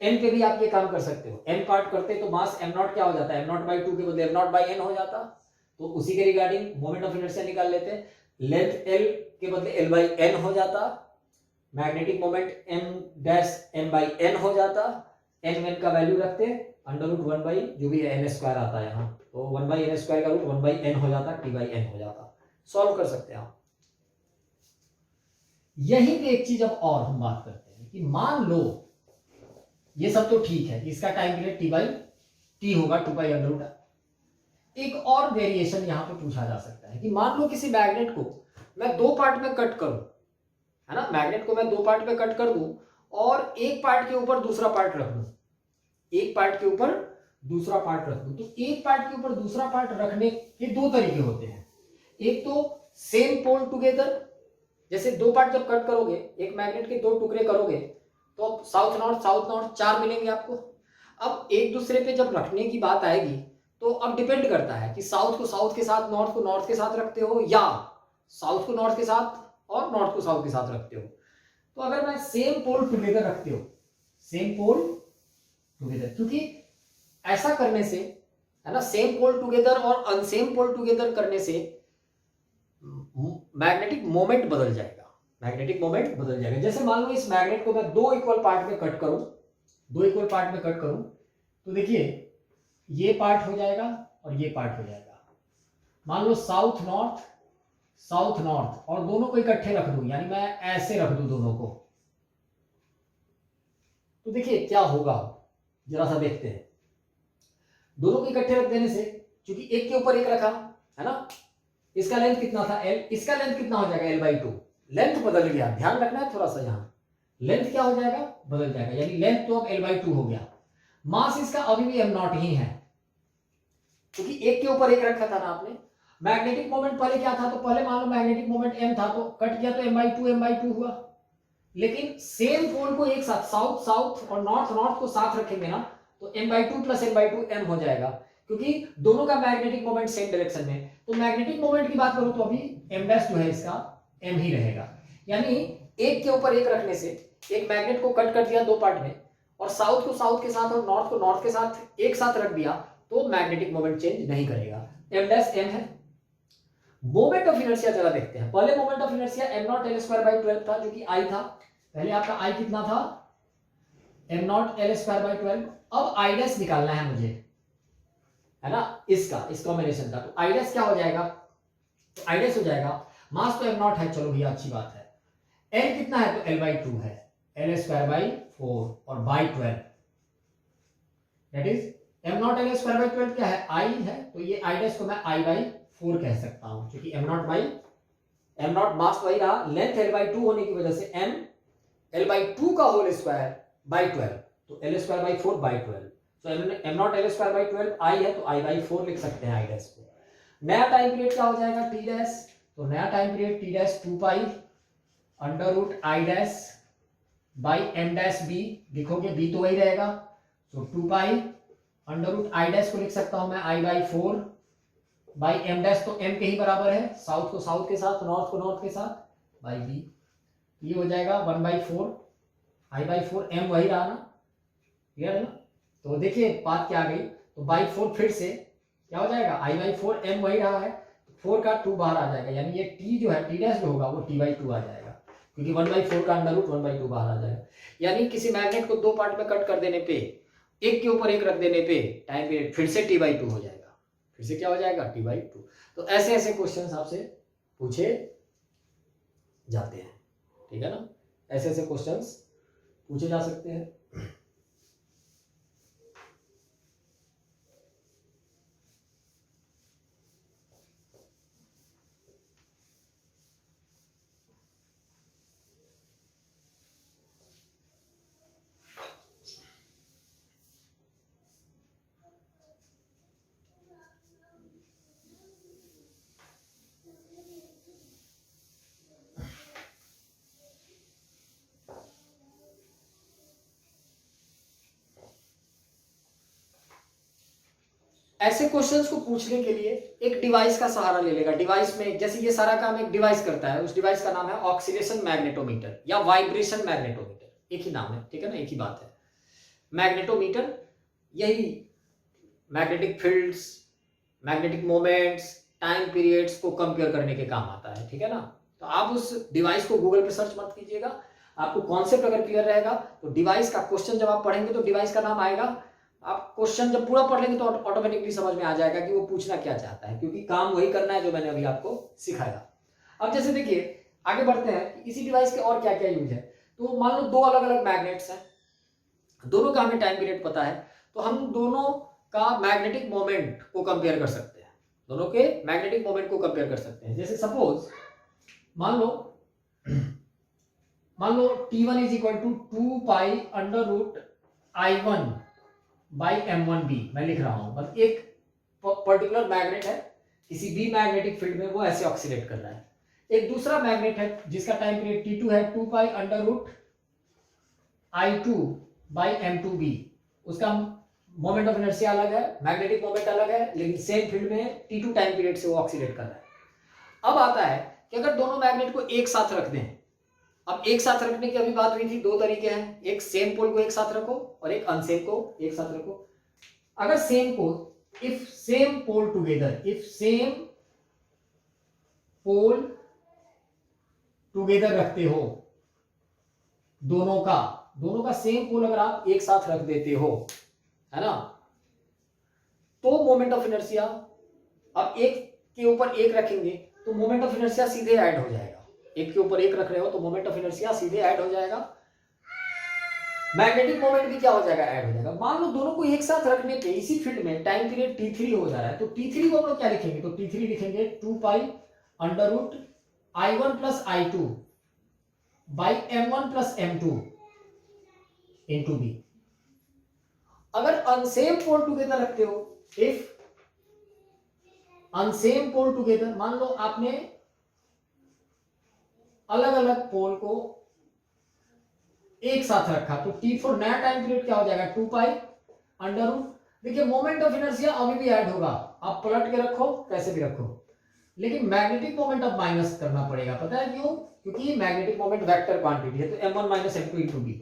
n पे भी आप ये काम कर सकते हो, n part करते तो मास m नॉट क्या हो जाता है, m नॉट बाई 2 के बदले m नॉट बाई n हो जाता, तो उसी के रिगार्डिंग मोमेंट ऑफ इनर्शिया निकाल लेते हैं, लेंथ l के बदले l बाई n हो जाता, magnetic moment m dash m by n हो जाता, n का वैल्यू रखते अंडर रूट 1 बाई जो भी है n स्क्वायर आता है यहाँ, तो 1 बाई n स्क्वायर का रूट 1 बाई n हो जाता, t बाई n हो जाता, सॉल्व कर सकते हैं आप। यहीं पे एक चीज अब और हम बात करते हैं कि मान लो ये सब तो ठीक है, इसका time period t by t होगा 2 पाई अंडर रूट, एक और वेरिएशन यहाँ पे पूछा जा सकता है कि मान लो किसी मैग्नेट को मैं 2 पार्ट में कट करूं, है ना, मैग्नेट को मैं 2 पार्ट में कट कर दूं और एक पार्ट के ऊपर दूसरा पार्ट रख दूं, एक पार्ट के ऊपर दूसरा पार्ट रख दूं, तो एक पार्ट के ऊपर दूसरा पार्ट रखने के 2 तरीके होते हैं, एक तो सेम पोल टुगेदर, जैसे 2 पार्ट जब कट करोगे, एक मैग्नेट के 2 टुकड़े करोगे तो साउथ नॉर्थ 4 मिलेंगे आपको। अब एक दूसरे पे जब रखने की बात आएगी तो अब डिपेंड करता है कि साउथ को साउथ के साथ, नॉर्थ को नॉर्थ के साथ रखते हो या साउथ को नॉर्थ के साथ और नॉर्थ को साउथ के साथ रखते हो। तो अगर मैं सेम पोल टुगेदर रखते हो, सेम पोल टुगेदर, क्योंकि ऐसा करने से, है ना, सेम पोल टुगेदर और अनसेम पोल टुगेदर करने से मैग्नेटिक मोमेंट बदल जाएगा, मैग्नेटिक मोमेंट बदल जाएगा। जैसे मान लो इस मैग्नेट को मैं 2 इक्वल पार्ट में कट करूं, 2 इक्वल पार्ट में कट करूं, तो देखिए ये पार्ट हो जाएगा और ये पार्ट हो जाएगा, मान लो साउथ नॉर्थ और दोनों को इकट्ठे रख दूं, यानी मैं ऐसे रख दूं दोनों को, तो देखिए क्या होगा, जरा सा देखते हैं। दोनों को इकट्ठे रख देने से, क्योंकि एक के ऊपर एक रखा, है ना, इसका लेंथ कितना था l, इसका लेंथ कितना हो जाएगा l बाई 2, लेंथ बदल गया, ध्यान रखना है थोड़ा सा, यहाँ लेंथ क्या हो जाएगा, बदल जाएगा, यानी लेंथ तो अब l बाई 2 हो गया, मास इसका अभी भी m नॉट ही है, क्योंकि एक के ऊपर एक रखा था ना आपने। मैग्नेटिक मोमेंट पहले क्या था, तो पहले मान लो मैग्नेटिक मोमेंट m था, तो कट किया तो m बाई 2 हुआ, लेकिन सेम पोल को एक साथ, साउथ और नॉर्थ को साथ रखेंगे ना, तो m by 2 plus m by 2 m हो जाएगा, क्योंकि दोनों का मैग्नेटिक मोमेंट सेम डायरेक्शन में। तो मैग्नेटिक मोमेंट की बात करो तो अभी m डैश जो है इसका m ही रहेगा, यानी एक के ऊपर एक रखने से एक मैग्नेट को कट कर दिया 2 पार्ट में, और साउथ को साउथ के साथ और नॉर्थ को नॉर्थ के साथ एक साथ रख दिया, तो मैग्नेटिक मोमेंट चेंज नहीं करेगा, m डैश m है। मोमेंट ऑफ इनर्शिया जरा देखते हैं। पहले moment of inertia m not l square by 12 था, जो कि I था, पहले आपका I कितना था, m not l square by 12। अब I डैश निकालना है मुझे, है ना, इस कॉम्बिनेशन का, तो I डैश क्या हो जाएगा, तो I डैश हो जाएगा मास तो m0 है, चलो भैया अच्छी बात है। l कितना है तो l/2 है, l²/4 और by 12, that is m0 l²/12 क्या है i है, तो ये i' को मैं i/4 कह सकता हूं, क्योंकि m0 मास वही रहा, लेंथ l/2 होने की वजह से m l/2 का होल स्क्वायर बाई 12, तो l²/4/12, तो m0 l²/12 i है, तो i/4 लिख सकते हैं i' को। नया टाइम पीरियड क्या हो जाएगा t', तो नया time period t' 2 pi under root i' by m' b, लिखोगे b तो वही रहेगा, तो 2 पाई अंडर रूट i' को लिख सकता हूं मैं i/4 बाई m' तो m के ही बराबर है, साउथ को साउथ के साथ, नॉर्थ को नॉर्थ के साथ, बाई b, ये हो जाएगा 1/4 i/4, m वही रहा ना, क्लियर है ना। तो देखिए बात क्या आ गई, तो बाई 4 फिर से क्या हो जाएगा i/4, m वही रहा है, 4 का 2 बाहर आ जाएगा, यानी ये t जो है t' जो होगा वो t/2 आ जाएगा, क्योंकि 1/4 का अंडर रूट 1/2 बाहर आ जाएगा। यानी किसी मैग्नेट को दो पार्ट में कट कर देने पे, एक के ऊपर एक रख देने पे टाइम पीरियड फिर से t/2 हो जाएगा, फिर से क्या हो जाएगा t/2। तो ऐसे ऐसे क्वेश्चंस आपसे पूछे जाते हैं, ठीक है ना, ऐसे ऐसे क्वेश्चंस पूछे जा सकते हैं। ऐसे क्वेश्चंस को पूछने के लिए एक डिवाइस का सहारा ले लेगा। डिवाइस में जैसे ये सारा काम एक डिवाइस करता है, उस डिवाइस का नाम है ऑक्सीलेशन मैग्नेटोमीटर या वाइब्रेशन मैग्नेटोमीटर, एक ही नाम है, ठीक है ना, एक ही बात है। मैग्नेटोमीटर यही magnetic fields, magnetic moments, time periods को कंपेयर करने के काम आता है, ठीक है ना। तो आप उस डिवाइस को गूगल पे सर्च मत कीजिएगा, आपको कॉन्सेप्ट अगर क्लियर रहेगा तो डिवाइस का क्वेश्चन जब आप पढ़ेंगे तो डिवाइस का नाम आएगा, आप क्वेश्चन जब पूरा पढ़ लेंगे तो ऑटोमेटिकली समझ में आ जाएगा कि वो पूछना क्या चाहता है, क्योंकि काम वही करना है जो मैंने अभी आपको सिखाया। अब जैसे देखिए आगे बढ़ते हैं कि इसी डिवाइस के और क्या क्या यूज है। तो मान लो दो अलग अलग मैग्नेट्स हैं, दोनों का हमें टाइम पीरियड पता है, तो हम दोनों का मैग्नेटिक मोमेंट को कंपेयर कर सकते हैं, दोनों के मैग्नेटिक मोमेंट को कंपेयर कर सकते हैं। जैसे सपोज मान लो T1 is equal to 2 pi under root I1 by M1b, मैं लिख रहा हूं, बस एक पर्टिकुलर मैग्नेट है किसी भी मैग्नेटिक फील्ड में, वो ऐसे ऑक्सीलेट कर रहा है। एक दूसरा मैग्नेट है जिसका टाइम पीरियड T2 है, 2 pi under root I2 by M2b, उसका मोमेंट ऑफ इनर्शिया अलग है, मैग्नेटिक मोमेंट अलग है, लेकिन सेम फील्ड में T2 टाइम पीरियड से वो ऑक्सीलेट कर रहा है। अब आता है कि अगर दोनों मैग्नेट को एक साथ रख दें, अब एक साथ रखने की अभी बात हुई थी, दो तरीके हैं, एक सेम पोल को एक साथ रखो और एक अनसेम को एक साथ रखो। अगर सेम को, if same pole together, if same pole together रखते हो, दोनों का सेम पोल अगर आप एक साथ रख देते हो, है ना, तो मोमेंट ऑफ इनर्शिया, अब एक के ऊपर एक रखेंगे तो मोमेंट ऑफ इनर्शिया सीधे ऐड हो जाएगा, एक के ऊपर एक रख रहे हो तो मोमेंट ऑफ इनर्शिया सीधे ऐड हो जाएगा, मैग्नेटिक मोमेंट भी क्या हो जाएगा, ऐड हो जाएगा। मान लो दोनों को एक साथ रखने पे इसी फील्ड में टाइम पीरियड T3 हो जा रहा है, तो T3 को हम लोग क्या लिखेंगे, तो T3 लिखेंगे 2 pi under root I1 plus I2 by M1 plus M2 into B. अगर अनसेम पोल टुगेदर रखते हो, इफ अनसेम पोल टुगेदर, मान लो आपने अलग अलग पोल को एक साथ रखा, तो T4 नया टाइम पीरियड क्या हो जाएगा, 2 पाई अंडर रूट, देखिए मोमेंट ऑफ इनर्शिया अभी भी ऐड होगा, आप पलट के रखो कैसे भी रखो, लेकिन मैग्नेटिक मोमेंट अब माइनस करना पड़ेगा, पता है क्यों, क्योंकि मैग्नेटिक मोमेंट वेक्टर क्वांटिटी है, तो m1 minus m2 into B,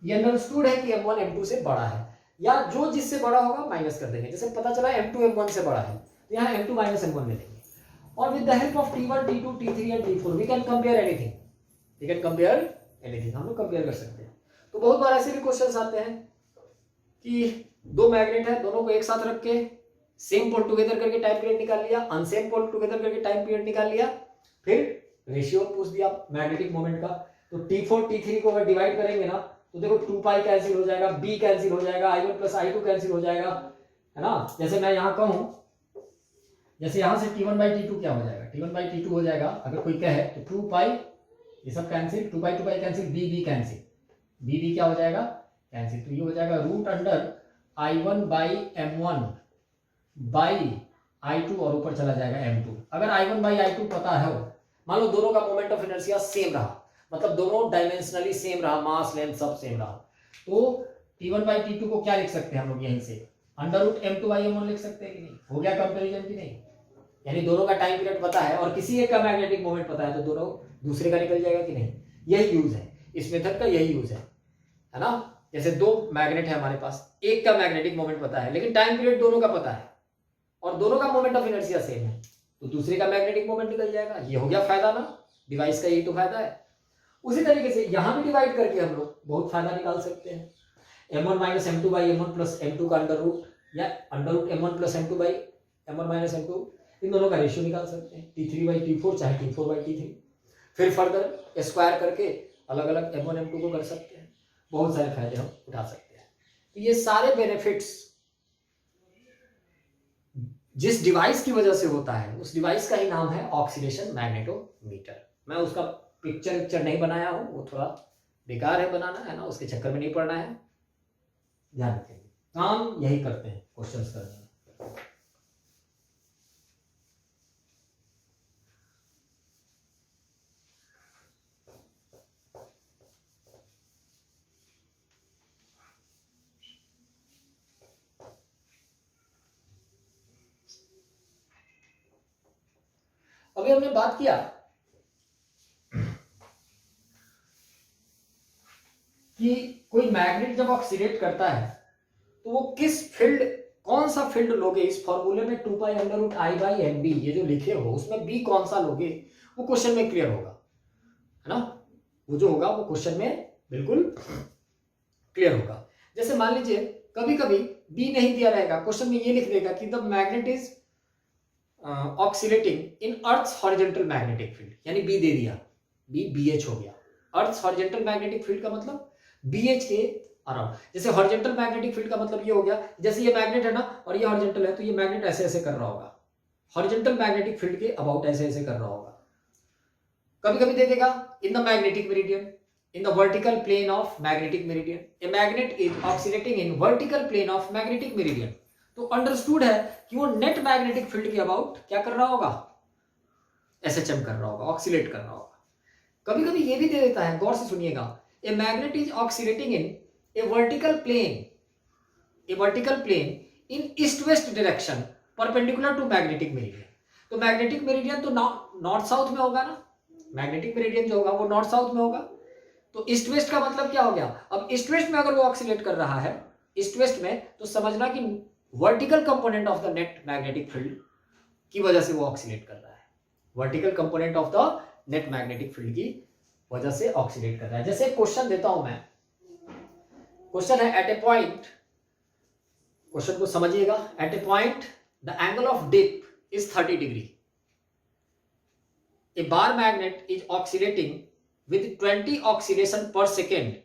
ये अंडरस्टूड है कि m1 m2 से बड़ा है, या जो जिससे बड़ा होगा माइनस कर देंगे, जैसे पता चला m2 m1 से बड़ा है तो यहाँ m2 माइनस m1 ले लेंगे, और with the help of T1 T2 T3 and T4 we can compare anything, we can compare anything, हम लोग कंपेयर कर सकते हैं। तो बहुत बार ऐसे भी क्वेश्चंस आते हैं कि दो मैग्नेट है, दोनों को एक साथ रख के सेम पोल टुगेदर करके टाइम पीरियड निकाल लिया, अनसेम पोल टुगेदर करके टाइम पीरियड निकाल लिया, फिर रेशियो पूछ दिया मैग्नेटिक मोमेंट का, तो T4 T3 को अगर डिवाइड करेंगे ना तो देखो 2 पाई कैंसिल हो जाएगा, B कैंसिल हो जाएगा, I1 प्लस I2 कैंसिल हो जाएगा, है ना। जैसे मैं यहाँ कहूँ, जैसे यहाँ से T1 बाई T2 क्या हो जाएगा, T1 बाई T2 हो जाएगा, अगर कोई कहे तो 2 पाई, ये सब cancel, 2 pi cancel, B cancel, B क्या हो जाएगा कैंसिल, तो ये हो जाएगा root under I1 by M1 by I2 और ऊपर चला जाएगा M2। अगर I1 बाई I2 पता है, मान लो दोनों का मोमेंट ऑफ इनर्शिया सेम रहा, मतलब दोनों डायमेंशनली सेम रहा, मास लेंथ सब सेम रहा, तो T1 बाई T2 को क्या लिख सकते हैं हम लोग यहीं से, under root M2 by M1 लिख सकते हैं कि नहीं, हो गया कंपेरिजन कि नहीं। यानी दोनों का टाइम पीरियड पता है और किसी एक का मैग्नेटिक मोमेंट पता है तो दोनों दूसरे का निकल जाएगा कि नहीं। यही यूज है इस मेथड का, यही यूज है ना। जैसे दो मैग्नेट है हमारे पास, एक का मैग्नेटिक मोमेंट पता है लेकिन टाइम पीरियड दोनों का पता है और दोनों का मोमेंट ऑफ इनर्शिया सेम है, तो दूसरे का मैग्नेटिक मोमेंट निकल जाएगा। ये हो गया फायदा ना, डिवाइस का यही तो फायदा है। उसी तरीके से यहां भी डिवाइड करके हम लोग बहुत फायदा निकाल सकते हैं। M1 minus M2 by M1 plus M2 का अंडर रूट, या under root M1 plus M2 by M1 minus M2, इन दोनों का रेशियो निकाल सकते हैं, T3 बाई T4 चाहे T4 बाई T3। फिर फर्दर स्क्वायर करके अलग अलग M1 M2 को कर सकते हैं, बहुत सारे फायदे हम उठा सकते हैं। तो ये सारे बेनिफिट्स जिस डिवाइस की वजह से होता है उस डिवाइस का ही नाम है ऑक्सीडेशन मैग्नेटोमीटर। मैं उसका पिक्चर नहीं बनाया हूं, वो थोड़ा बेकार है बनाना, है ना, उसके चक्कर में नहीं पड़ना है, ध्यान रखेंगे। काम यही करते हैं क्वेश्चंस करने में। अभी हमने बात किया कि कोई मैग्नेट जब ऑक्सीडेट करता है तो वो किस फील्ड, कौन सा फील्ड लोगे इस फॉर्मूले में 2 pi under root I by M B, ये जो लिखे हो उसमें बी कौन सा लोगे वो क्वेश्चन में क्लियर होगा, है ना। वो जो होगा वो क्वेश्चन में बिल्कुल क्लियर होगा। जैसे मान लीजिए कभी कभी बी नहीं दिया रहेगा, क्वेश्चन में ये लिख देगा कि the magnet is oscillating in earth's horizontal magnetic field, यानी बी दे दिया, बी BH हो गया। अर्थ्स हॉरिजॉन्टल मैग्नेटिक फील्ड का मतलब BH के अराउंड। जैसे हॉरिजॉन्टल मैग्नेटिक फील्ड का मतलब ये हो गया, जैसे ये मैग्नेट है ना और ये हॉरिजॉन्टल है, तो ये मैग्नेट ऐसे ऐसे कर रहा होगा, हॉरिजॉन्टल मैग्नेटिक फील्ड के अबाउट ऐसे ऐसे कर रहा होगा। कभी कभी दे देगा in the magnetic meridian, in the vertical plane of magnetic meridian, a magnet is oscillating in vertical plane of magnetic meridian। तो अंडरस्टूड है कि वो नेट मैग्नेटिक फील्ड के अबाउट क्या कर रहा होगा, SHM कर रहा होगा, ऑक्सीलेट कर रहा होगा। कभी कभी ये भी दे देता है, गौर से सुनिएगा, a magnet is oscillating in a vertical plane in east west direction perpendicular to magnetic meridian. तो मैग्नेटिक मेरिडियन तो नॉर्थ साउथ में होगा ना, मैग्नेटिक मेरिडियन जो होगा वो नॉर्थ साउथ में होगा, तो ईस्ट वेस्ट का मतलब क्या हो गया। अब ईस्ट वेस्ट में अगर वो ऑक्सीलेट कर रहा है ईस्ट वेस्ट में, तो समझना कि vertical component of the net magnetic field की वजह से वो ऑक्सीलेट कर रहा है, vertical component of the net magnetic field की वजह से ऑक्सीलेट कर रहा है। जैसे क्वेश्चन देता हूं मैं, क्वेश्चन है एट ए पॉइंट, क्वेश्चन को समझिएगा, at a point the angle of dip is 30 degree, a bar magnet is oscillating with 20 oscillation per second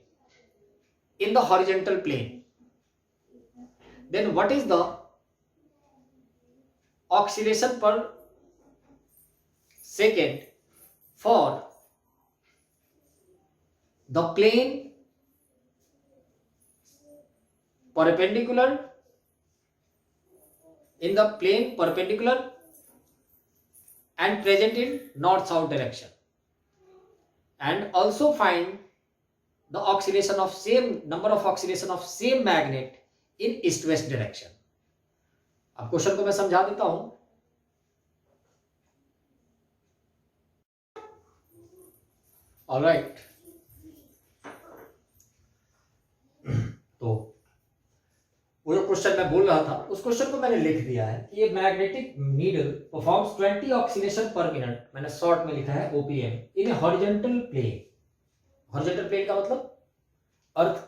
in the horizontal plane, then what is the oscillation per second for the plane perpendicular, in the plane perpendicular and present in north south direction, and also find the oscillation of same number of oscillation of same magnet in east west direction। अब question को मैं समझा देता हूं। Alright, तो वो जो question मैं बोल रहा था उस क्वेश्चन को मैंने लिख दिया है कि ये magnetic needle performs 20 oscillation per minute, मैंने शॉर्ट में लिखा है OPM, in horizontal plane. Horizontal plane का मतलब अर्थ,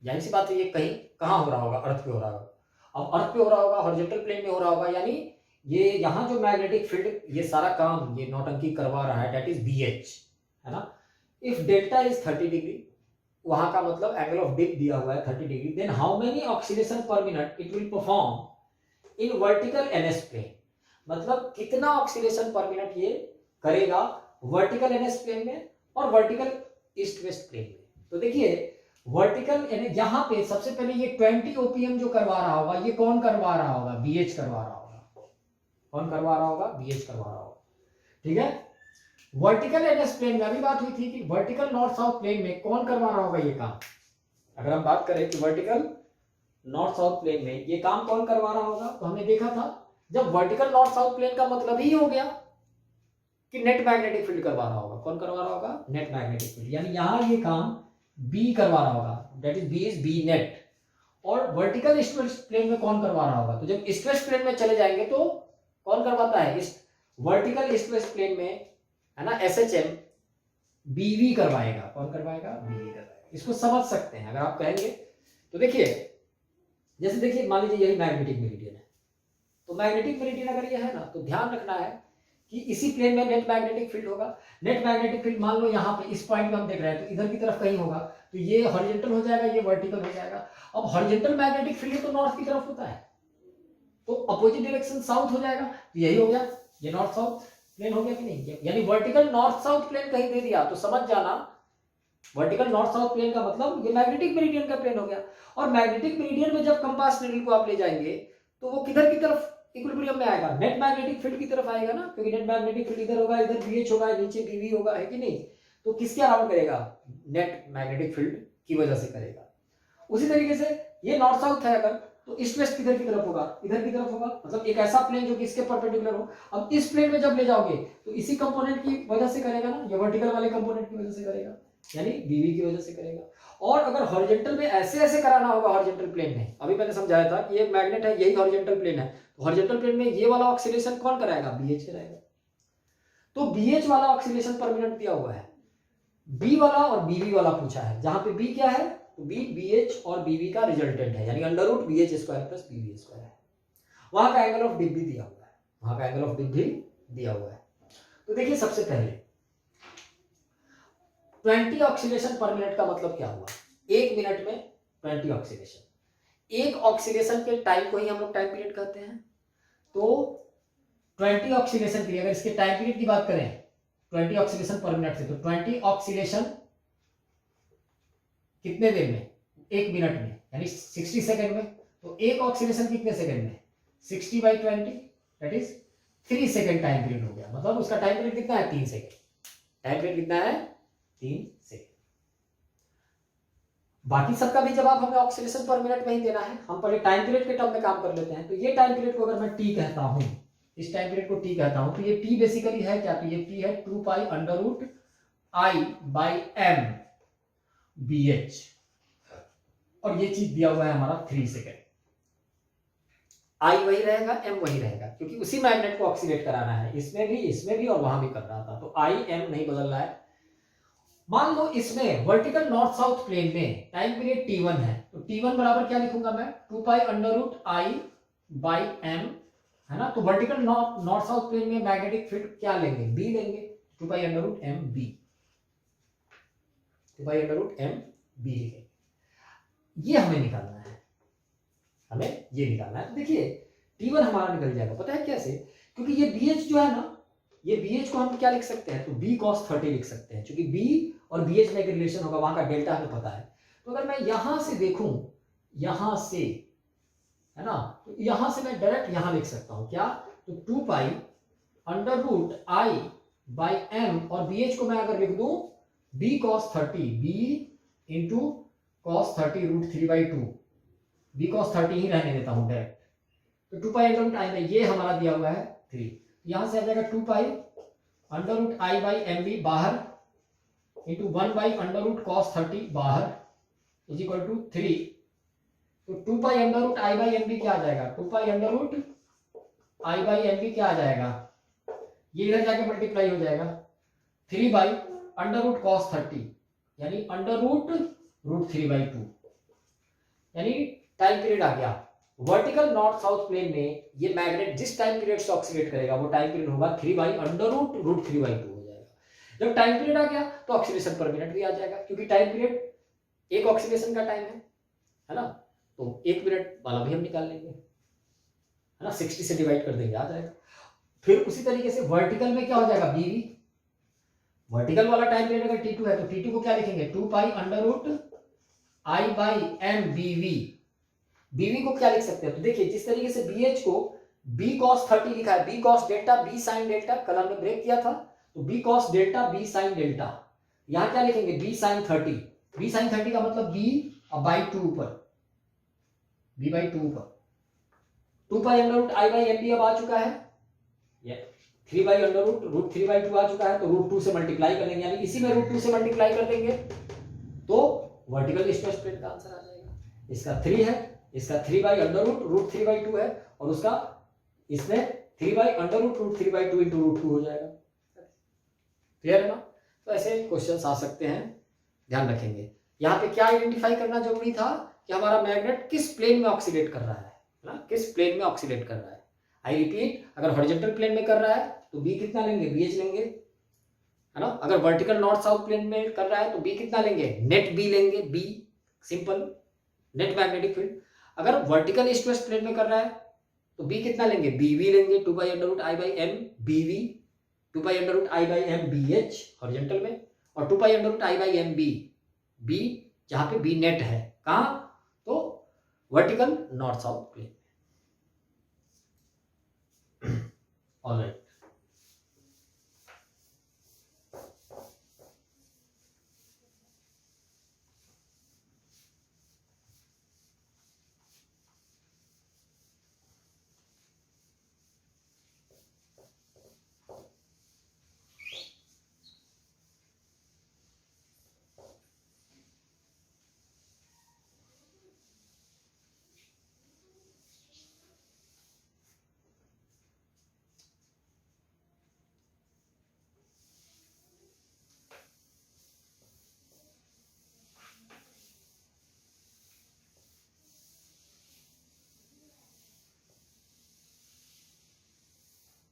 यानी सी बात है ये कहीं कहां हो रहा होगा, अर्थ पे हो रहा होगा। अब अर्थ पे हो रहा होगा, हॉरिजॉन्टल प्लेन में हो रहा होगा, यानी ये यहाँ जो मैग्नेटिक फील्ड ये सारा काम ये नौटंकी करवा रहा है, दैट इज BH, है ना। इफ डेल्टा इज 30 डिग्री, वहां का मतलब एंगल ऑफ डिप दिया हुआ है 30 degree, then how many oscillation per minute it will perform in vertical NS plane, मतलब कितना ऑक्सीलेशन पर मिनट ये करेगा वर्टिकल NS प्लेन में और वर्टिकल ईस्ट वेस्ट प्लेन में। तो देखिए वर्टिकल यानी यहाँ पे सबसे पहले ये 20 ओपीएम जो करवा रहा होगा, ये कौन करवा रहा होगा? BH करवा रहा होगा। कौन करवा रहा होगा? BH करवा रहा होगा, ठीक है। वर्टिकल NS प्लेन में अभी बात हुई थी कि वर्टिकल नॉर्थ साउथ प्लेन में कौन करवा रहा होगा ये काम। अगर हम बात करें कि वर्टिकल नॉर्थ साउथ प्लेन में ये काम कौन करवा रहा होगा, तो हमने देखा था जब वर्टिकल नॉर्थ साउथ प्लेन का मतलब ही हो गया कि नेट मैग्नेटिक फील्ड करवा रहा होगा। कौन करवा रहा होगा? नेट मैग्नेटिक फील्ड, यानी यहां ये काम B करवा रहा होगा, दैट इज B नेट। और वर्टिकल ईस्ट वेस्ट प्लेन में कौन करवा रहा होगा? तो जब ईस्ट वेस्ट प्लेन में चले जाएंगे तो कौन करवाता है? वर्टिकल ईस्ट वेस्ट प्लेन में, है ना, SHM BV करवाएगा। कौन करवाएगा? BV करवाएगा। इसको समझ सकते हैं अगर आप कहेंगे तो। देखिए जैसे देखिए मान लीजिए यही मैग्नेटिक मेरिडियन है, तो मैग्नेटिक मेरिडियन अगर ये है ना, तो ध्यान रखना है कि इसी प्लेन में नेट मैग्नेटिक फील्ड होगा। नेट मैग्नेटिक फील्ड मान लो यहाँ पे इस पॉइंट में हम देख रहे हैं तो इधर की तरफ कहीं होगा, तो ये हॉरिजॉन्टल हो जाएगा, ये वर्टिकल हो जाएगा। अब हॉरिजॉन्टल मैग्नेटिक फील्ड तो नॉर्थ की तरफ होता है, तो अपोजिट डायरेक्शन साउथ हो जाएगा, तो यही हो गया, ये नॉर्थ साउथ प्लेन हो गया कि नहीं। यानी वर्टिकल नॉर्थ साउथ प्लेन कहीं दे दिया तो समझ जाना वर्टिकल नॉर्थ साउथ प्लेन का मतलब ये मैग्नेटिक मेरिडियन का प्लेन हो गया। और मैग्नेटिक मेरिडियन में जब कंपास नीडल को आप ले जाएंगे तो वो किधर की तरफ इक्विलिब्रियम में आएगा? नेट मैग्नेटिक फील्ड की तरफ आएगा ना, क्योंकि नेट मैग्नेटिक फील्ड इधर होगा, इधर BH होगा, नीचे BV होगा, है कि नहीं। तो किसके अराउंड करेगा? नेट मैग्नेटिक फील्ड की वजह से करेगा। उसी तरीके से ये नॉर्थ साउथ है अगर, तो ईस्ट वेस्ट किधर की तरफ होगा? इधर की तरफ होगा, मतलब एक ऐसा प्लेन जो कि इसके परपेंडिकुलर हो। अब इस प्लेन में जब ले जाओगे तो इसी कंपोनेंट की वजह से करेगा ना, ये वर्टिकल वाले कंपोनेंट की वजह से करेगा, यानी BV की वजह से करेगा। और अगर हॉरिजॉन्टल में ऐसे ऐसे कराना होगा हॉरिजॉन्टल प्लेन में, अभी मैंने समझाया था कि ये मैग्नेट है, यही हॉरिजॉन्टल प्लेन है, तो हॉरिजॉन्टल प्लेन में ये वाला ऑक्सीलेशन कौन कराएगा? BH कराएगा। तो BH वाला ऑक्सीलेशन पर मिनट दिया हुआ है, B वाला और BV वाला पूछा है, जहां पे B क्या है? तो B BH और BV का रिजल्टेंट है, यानी under root BH square plus BV square है। वहां का एंगल ऑफ डिप भी दिया हुआ है, वहां का एंगल ऑफ डिप भी दिया हुआ है। तो देखिए सबसे पहले 20 ऑक्सीलेशन पर मिनट का मतलब क्या हुआ? एक मिनट में 20 ऑक्सीलेशन। एक ऑक्सीलेशन के टाइम को ही हम लोग टाइम पीरियड कहते हैं। तो 20 ऑक्सीलेशन के लिए अगर इसके टाइम पीरियड की बात करें 20 ऑक्सीलेशन पर मिनट से, तो 20 ऑक्सीलेशन कितने देर में? एक मिनट में, यानी 60 सेकंड में। तो एक ऑक्सीलेशन कितने सेकंड में? 60/20, that is 3 second time period हो गया। मतलब उसका टाइम पीरियड कितना है? 3 सेकंड। टाइम पीरियड कितना है? 3 सेकंड। बाकी सबका भी जवाब हमें ऑक्सीलेशन पर मिनट में ही देना है। हम पहले टाइम पीरियड के टर्म में काम कर लेते हैं। तो ये टाइम पीरियड को अगर मैं T कहता हूं, इस टाइम पीरियड को T कहता हूं, तो ये T बेसिकली है क्या? तो ये T है 2π√I/m BH, और ये चीज दिया हुआ है हमारा 3 सेकंड। I वही रहेगा, M वही रहेगा, क्योंकि उसी मैग्नेट को ऑक्सीलेट कराना है, इसमें भी और वहां भी कर रहा था, तो I M नहीं बदल रहा है। मान लो इसमें वर्टिकल नॉर्थ साउथ प्लेन में टाइम पीरियड T1 है, तो T1 बराबर क्या लिखूंगा मैं? 2π√I/m, है ना। तो वर्टिकल नॉर्थ साउथ प्लेन में मैग्नेटिक फील्ड क्या लेंगे? B लेंगे, 2π√mB, 2π√mB लिखेंगे। ये हमें निकालना है, हमें ये निकालना है। तो देखिए T1 हमारा निकल जाएगा, पता है कैसे? क्योंकि ये BH जो है ना, ये BH को हम क्या लिख सकते हैं? तो B cos 30 लिख सकते हैं, क्योंकि B और BH में एक रिलेशन होगा, वहां का डेल्टा हमें पता है। तो अगर मैं यहां से देखूं, यहां से, है ना, तो यहां से मैं डायरेक्ट यहां लिख सकता हूं क्या? तो 2π√I/m, और BH को मैं अगर लिख दूं B cos 30, B into cos 30√3/2, B cos 30 ही रहने देता हूं डायरेक्ट। तो 2π√I में ये हमारा दिया हुआ है 3, यहां से आ जाएगा 2π√I/mB बाहर इंटू 1/√cos 30 बाहर इज इक्वल टू 3। तो 2π√I/mB क्या आ जाएगा? 2π√I/mB क्या आ जाएगा? ये इधर जाके मल्टीप्लाई हो जाएगा 3/√cos 30, यानी √√3/2, यानी टाइम पीरियड आ गया वर्टिकल नॉर्थ साउथ प्लेन में ये मैग्नेट जिस टाइम पीरियड से ऑक्सीडेट करेगा वो टाइम पीरियड होगा 3/√√3/2 हो जाएगा। जब टाइम पीरियड आ गया तो ऑक्सीडेशन पर मिनट भी आ जाएगा, क्योंकि टाइम पीरियड एक ऑक्सीडेशन का टाइम है ना, तो 1 मिनट वाला भी हम निकाल लेंगे, है ना, 60 से डिवाइड कर देंगे, आ जाएगा। फिर उसी तरीके से वर्टिकल में क्या हो जाएगा, बीवी, वर्टिकल वाला टाइम पीरियड अगर T2 है तो T2 को क्या लिखेंगे, 2π√I/m BV। बीवी को क्या लिख सकते हैं, तो देखिए जिस तरीके से BH को B cos 30 लिखा है, B cos delta B sin delta, कल हमने ब्रेक किया था, तो B cos delta B sin delta, यहां क्या लिखेंगे B sin 30, B sin 30 का मतलब B/2 ऊपर, B/2 ऊपर, 2π√I/m अब आ चुका है, 3/√√3/2 आ चुका है, तो √2 से मल्टीप्लाई कर देंगे, यानी इसी में √2 से मल्टीप्लाई कर देंगे तो वर्टिकल स्ट्रेस प्लेट का आंसर आ जाएगा। इसका 3 है, इसका 3/√√3/2 है, और उसका इसमें 3/√√3/2 इंटू √2 हो जाएगा। क्लियर है ना? तो ऐसे क्वेश्चंस आ सकते हैं, ध्यान रखेंगे। यहाँ पे क्या आइडेंटिफाई करना जरूरी था कि हमारा मैग्नेट किस प्लेन में ऑक्सीडेट कर रहा है ना, किस प्लेन में ऑक्सीडेट कर रहा है। आई रिपीट, अगर हॉरिजॉन्टल प्लेन में कर रहा है तो बी कितना लेंगे, BH लेंगे, है ना। अगर वर्टिकल नॉर्थ साउथ प्लेन में कर रहा है तो बी कितना लेंगे, नेट बी लेंगे, B simple net magnetic field. अगर वर्टिकल ईस्ट वेस्ट प्लेन में कर रहा है तो बी कितना लेंगे, BV लेंगे, 2π√I/m BV, 2π√I/m BH horizontal में, और 2π√I/m B जहां पे बी नेट है, कहां, तो vertical north south plane. Alright,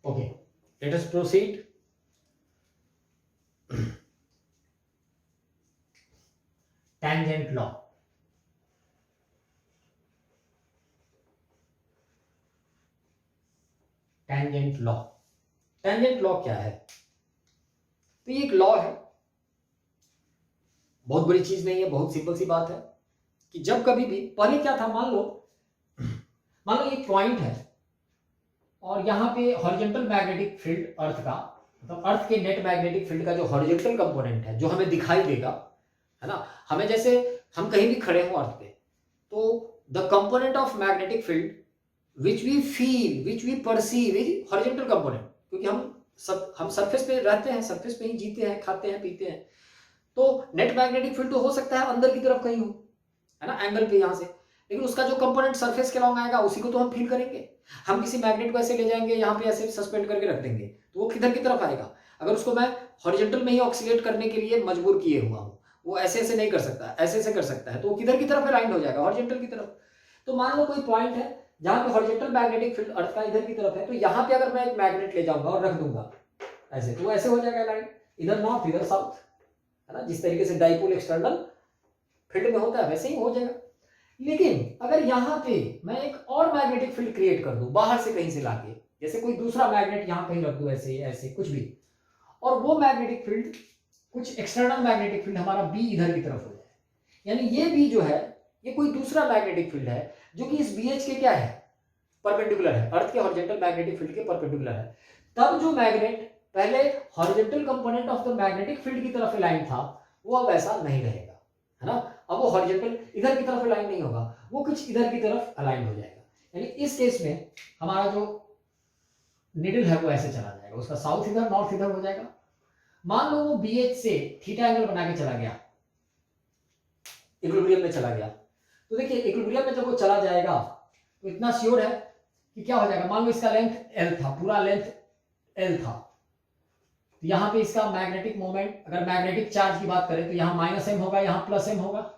okay, let us proceed. Tangent law. Tangent law, tangent law क्या है, तो ये एक लॉ है, बहुत बड़ी चीज नहीं है, बहुत सिंपल सी बात है कि जब कभी भी, पहले क्या था, मान लो एक पॉइंट है और यहाँ पे हॉरिजॉन्टल मैग्नेटिक फील्ड अर्थ का, मतलब अर्थ के नेट मैग्नेटिक फील्ड का जो हॉरिजॉन्टल कंपोनेंट है, जो हमें दिखाई देगा, है ना, हमें जैसे हम कहीं भी खड़े हो अर्थ पे, तो the component of magnetic field which we feel, which we perceive is horizontal component, क्योंकि हम सरफेस पे रहते हैं, सरफेस पे ही जीते हैं, खाते हैं, पीते हैं, तो नेट मैग्नेटिक फील्ड तो हो सकता है अंदर की तरफ कहीं हो, है ना, एंगल पे यहाँ से, लेकिन उसका जो कंपोनेंट सरफेस के अलॉन्ग आएगा उसी को तो हम फील करेंगे। हम किसी मैग्नेट को ऐसे ले जाएंगे, यहाँ पे ऐसे सस्पेंड करके रख देंगे, तो वो किधर की तरफ आएगा, अगर उसको मैं हॉरिजॉन्टल में ही ऑक्सीलेट करने के लिए मजबूर किए हुआ हूँ, वो ऐसे ऐसे नहीं कर सकता, ऐसे ऐसे कर सकता है, तो वो किधर की तरफ अलाइंड हो जाएगा, हॉरिजॉन्टल की तरफ। तो मान लो कोई पॉइंट है जहां पे हॉरिजॉन्टल मैग्नेटिक फील्ड अर्थ का इधर की तरफ है, तो यहाँ पे अगर मैं एक मैग्नेट ले जाऊंगा और रख दूंगा ऐसे, तो ऐसे हो जाएगा अलाइंड, इधर नॉर्थ इधर साउथ, है ना, जिस तरीके से डाइपोल एक्सटर्नल फील्ड में होता है वैसे ही हो जाएगा। लेकिन अगर यहाँ पे मैं एक और मैग्नेटिक फील्ड क्रिएट कर दूं बाहर से कहीं से लाके, जैसे कोई दूसरा मैग्नेट यहाँ कहीं रख दूं, ऐसे ऐसे कुछ भी, और वो मैग्नेटिक फील्ड कुछ एक्सटर्नल मैग्नेटिक फील्ड हमारा बी इधर की तरफ हो जाए, यानी ये बी जो है ये कोई दूसरा मैग्नेटिक फील्ड है जो कि इस BH के क्या है, परपेंडिकुलर है, अर्थ के हॉरिजॉन्टल मैग्नेटिक फील्ड के परपेंडिकुलर है, तब जो मैग्नेट पहले horizontal component of the magnetic field की तरफ अलाइन था वो अब ऐसा नहीं रहेगा, है ना, अब वो हॉरिजॉन्टल इधर की तरफ अलाइन नहीं होगा, वो कुछ इधर की तरफ अलाइन हो जाएगा। यानी इस केस में हमारा जो निडल है वो ऐसे चला जाएगा, उसका साउथ इधर नॉर्थ इधर हो जाएगा। मान लो वो BH से थीटा एंगल बना के चला गया, इक्विलिब्रियम में चला गया, तो देखिए इक्विलिब्रियम में जब वो चला जाएगा तो इतना श्योर है कि क्या हो जाएगा, मान लो इसका लेंथ L था, पूरा लेंथ L था, तो यहाँ पे इसका मैग्नेटिक मोमेंट, अगर मैग्नेटिक चार्ज की बात करें तो यहाँ -m होगा, यहाँ +m होगा,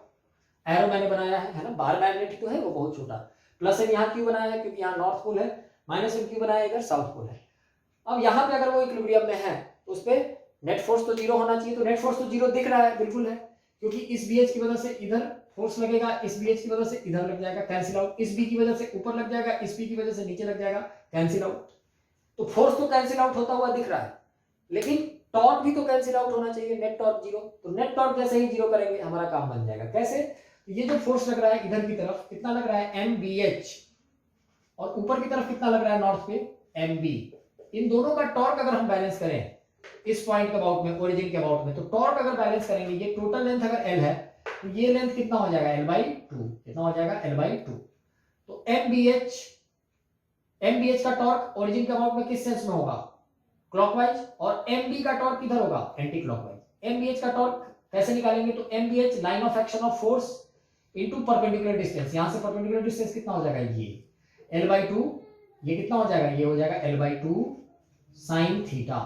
एरो मैंने बनाया है ना, बाहर मैग्नेटिक तो है वो बहुत छोटा, प्लस एन यहाँ क्यों बनाया है, क्योंकि यहाँ नॉर्थ पोल है, माइनस एन क्यों बनाया है, इधर साउथ पोल है। अब यहाँ पे अगर वो इक्विलिब्रियम में है तो उस पर नेट फोर्स तो जीरो होना चाहिए, तो नेट फोर्स तो जीरो दिख रहा है, बिल्कुल है, क्योंकि इस BH की वजह से इधर फोर्स लगेगा, इस BH की वजह से इधर लग जाएगा, कैंसिल आउट, इस B की वजह से ऊपर लग जाएगा, इस B की वजह से नीचे लग जाएगा, कैंसिल आउट। तो फोर्स तो कैंसिल आउट होता हुआ दिख रहा है, लेकिन टॉर्क भी तो कैंसिल आउट होना चाहिए, नेट टॉर्क जीरो। तो नेट टॉर्क जैसे ही जीरो करेंगे हमारा काम बन जाएगा। कैसे? ये जो फोर्स लग रहा है इधर की तरफ कितना लग रहा है, MBH, और ऊपर की तरफ कितना लग रहा है नॉर्थ पे, MB। इन दोनों का टॉर्क अगर हम बैलेंस करें इस पॉइंट के अबाउट में, ओरिजिन के अबाउट में, तो टॉर्क अगर बैलेंस करेंगे, ये टोटल लेंथ अगर L है तो ये लेंथ कितना हो जाएगा, L/2, कितना हो जाएगा, L/2। तो MBH का टॉर्क ओरिजिन के अबाउट में किस सेंस में होगा, क्लॉकवाइज, और MB का टॉर्क किधर होगा, एंटी क्लॉकवाइज। MBH का टॉर्क कैसे निकालेंगे, तो MBH line of action of force into perpendicular distance, यहां से परपेंडिकुलर डिस्टेंस कितना हो जाएगा, ये L/2, ये कितना हो जाएगा, ये हो जाएगा L/2 साइन थीटा।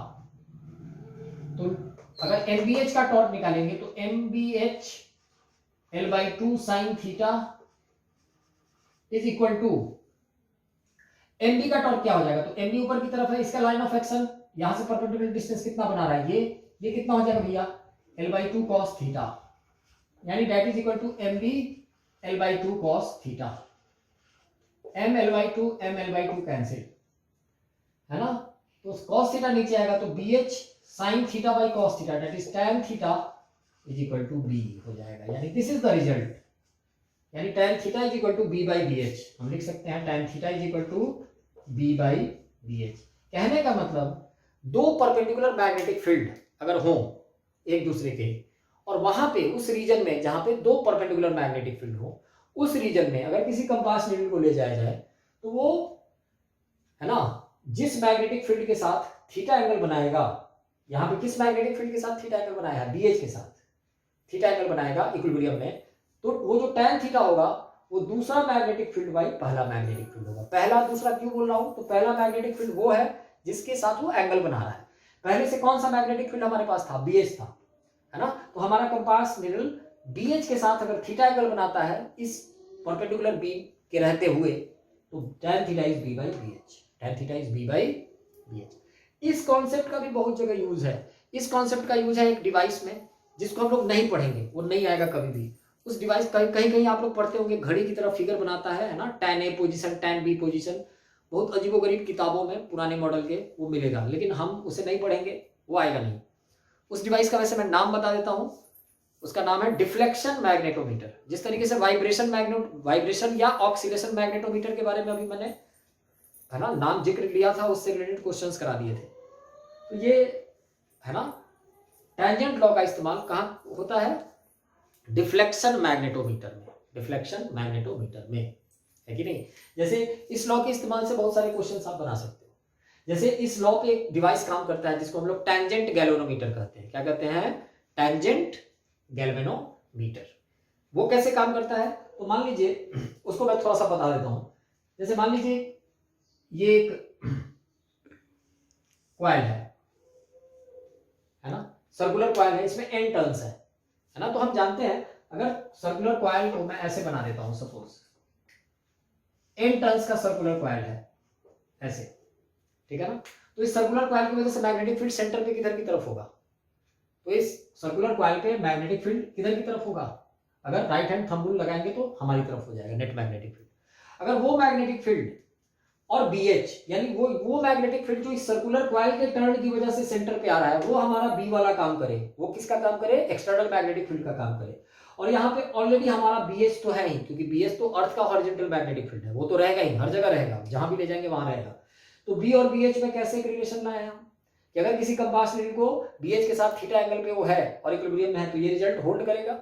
तो अगर MBH का टॉर्क निकालेंगे तो MBH L/2 sine theta is equal to MB का टॉर्क क्या हो जाएगा, तो MB ऊपर की तरफ है, इसका लाइन ऑफ एक्शन यहां से परपेंडिकुलर डिस्टेंस कितना बना रहा है, ये कितना हो जाएगा भैया, L/2 cos थीटा, यानी that is equal to MB L/2 cos theta. M L/2 cancel, है ना, तो cos थीटा नीचे आएगा, तो BH sin theta by cos theta, that is tan theta is equal to B हो जाएगा। यानी दिस इज द रिजल्ट, यानी tan theta is equal to B by BH। हम लिख सकते हैं tan theta is equal to B by BH। कहने का मतलब दो परपेंडिकुलर मैग्नेटिक फील्ड अगर हो एक दूसरे के, और वहां पे उस रीजन में जहां पे दो परपेंडिकुलर मैग्नेटिक फील्ड हो, उस रीजन में अगर किसी कंपास नीडल को ले जाया जाए तो वो, है ना, जिस मैग्नेटिक फील्ड के साथ थीटा एंगल बनाएगा, यहाँ पे किस मैग्नेटिक फील्ड के साथ थीटा एंगल बनाया है, BH के साथ थीटा एंगल बनाएगा इक्विलिब्रियम में, तो वो जो tan थीटा होगा वो दूसरा मैग्नेटिक फील्ड बाई पहला मैग्नेटिक फील्ड होगा। पहला दूसरा क्यों बोल रहा हूं, तो पहला मैग्नेटिक फील्ड वो है जिसके साथ वो एंगल बना रहा है। पहले से कौन सा मैग्नेटिक फील्ड हमारे पास था, BH था, है ना, तो हमारा कंपास निडल BH के साथ अगर थीटा एंगल बनाता है इस परपेंडिकुलर बीम के रहते हुए, तो tan theta is B by BH, tan theta is B by BH। इस कॉन्सेप्ट का भी बहुत जगह यूज है। इस कॉन्सेप्ट का यूज है एक डिवाइस में जिसको हम लोग नहीं पढ़ेंगे, वो नहीं आएगा कभी भी। उस डिवाइस कहीं कहीं आप लोग पढ़ते होंगे, घड़ी की तरह फिगर बनाता है ना, tan A position, tan B position, बहुत अजीबोगरीब किताबों में पुराने मॉडल के वो मिलेगा, लेकिन हम उसे नहीं पढ़ेंगे, वो आएगा नहीं। उस डिवाइस का वैसे मैं नाम बता देता हूं, उसका नाम है डिफ्लेक्शन मैग्नेटोमीटर। जिस तरीके से वाइब्रेशन या ऑक्सीलेशन मैग्नेटोमीटर के बारे में अभी मैंने, है ना, नाम जिक्र लिया था, उससे रिलेटेड क्वेश्चंस करा दिए थे। तो ये, है ना, टेंजेंट लॉ का इस्तेमाल कहाँ होता है, डिफ्लेक्शन मैग्नेटोमीटर में, डिफ्लेक्शन मैग्नेटोमीटर में, है कि नहीं। जैसे इस लॉ के इस्तेमाल से बहुत सारे क्वेश्चंस आप बना सकते हो। जैसे इस लॉ पे एक डिवाइस काम करता है जिसको हम लोग टेंजेंट गैल्वेनोमीटर कहते हैं। क्या कहते हैं, टेंजेंट गैल्वेनोमीटर। वो कैसे काम करता है, तो मान लीजिए, उसको मैं थोड़ा सा बता देता हूं। जैसे मान लीजिए ये एक कॉइल है ना, सर्कुलर कॉइल है, इसमें n टर्न्स है ना। तो हम जानते हैं अगर सर्कुलर कॉइल को मैं ऐसे बना देता हूं, सपोज n टर्न्स का सर्कुलर कॉइल है ऐसे, ठीक है ना। तो इस सर्कुलर कॉइल की वजह से मैग्नेटिक फील्ड सेंटर पे किधर की तरफ होगा, तो इस सर्कुलर कॉइल पे मैग्नेटिक फील्ड किधर की तरफ होगा, अगर राइट हैंड थंब रूल लगाएंगे तो हमारी तरफ हो जाएगा नेट मैग्नेटिक फील्ड। अगर वो मैग्नेटिक फील्ड और BH, यानी वो मैग्नेटिक फील्ड जो इस सर्कुलर कॉइल के टर्न की वजह से सेंटर पे आ रहा है, वो हमारा B वाला काम करे, वो किसका काम करे, एक्सटर्नल मैग्नेटिक फील्ड का काम करे। और यहाँ पे ऑलरेडी हमारा BH तो है ही, क्योंकि BH तो अर्थ का हॉरिजॉन्टल मैग्नेटिक फील्ड है, वो तो रहेगा ही, हर जगह रहेगा, जहां भी ले जाएंगे वहां रहेगा। तो B और BH में कैसे एक रिलेशन लाए हम, कि अगर किसी कंपास नीडल को BH के साथ थीटा एंगल पे वो है और इक्विलिब्रियम में है, तो ये रिजल्ट होल्ड करेगा।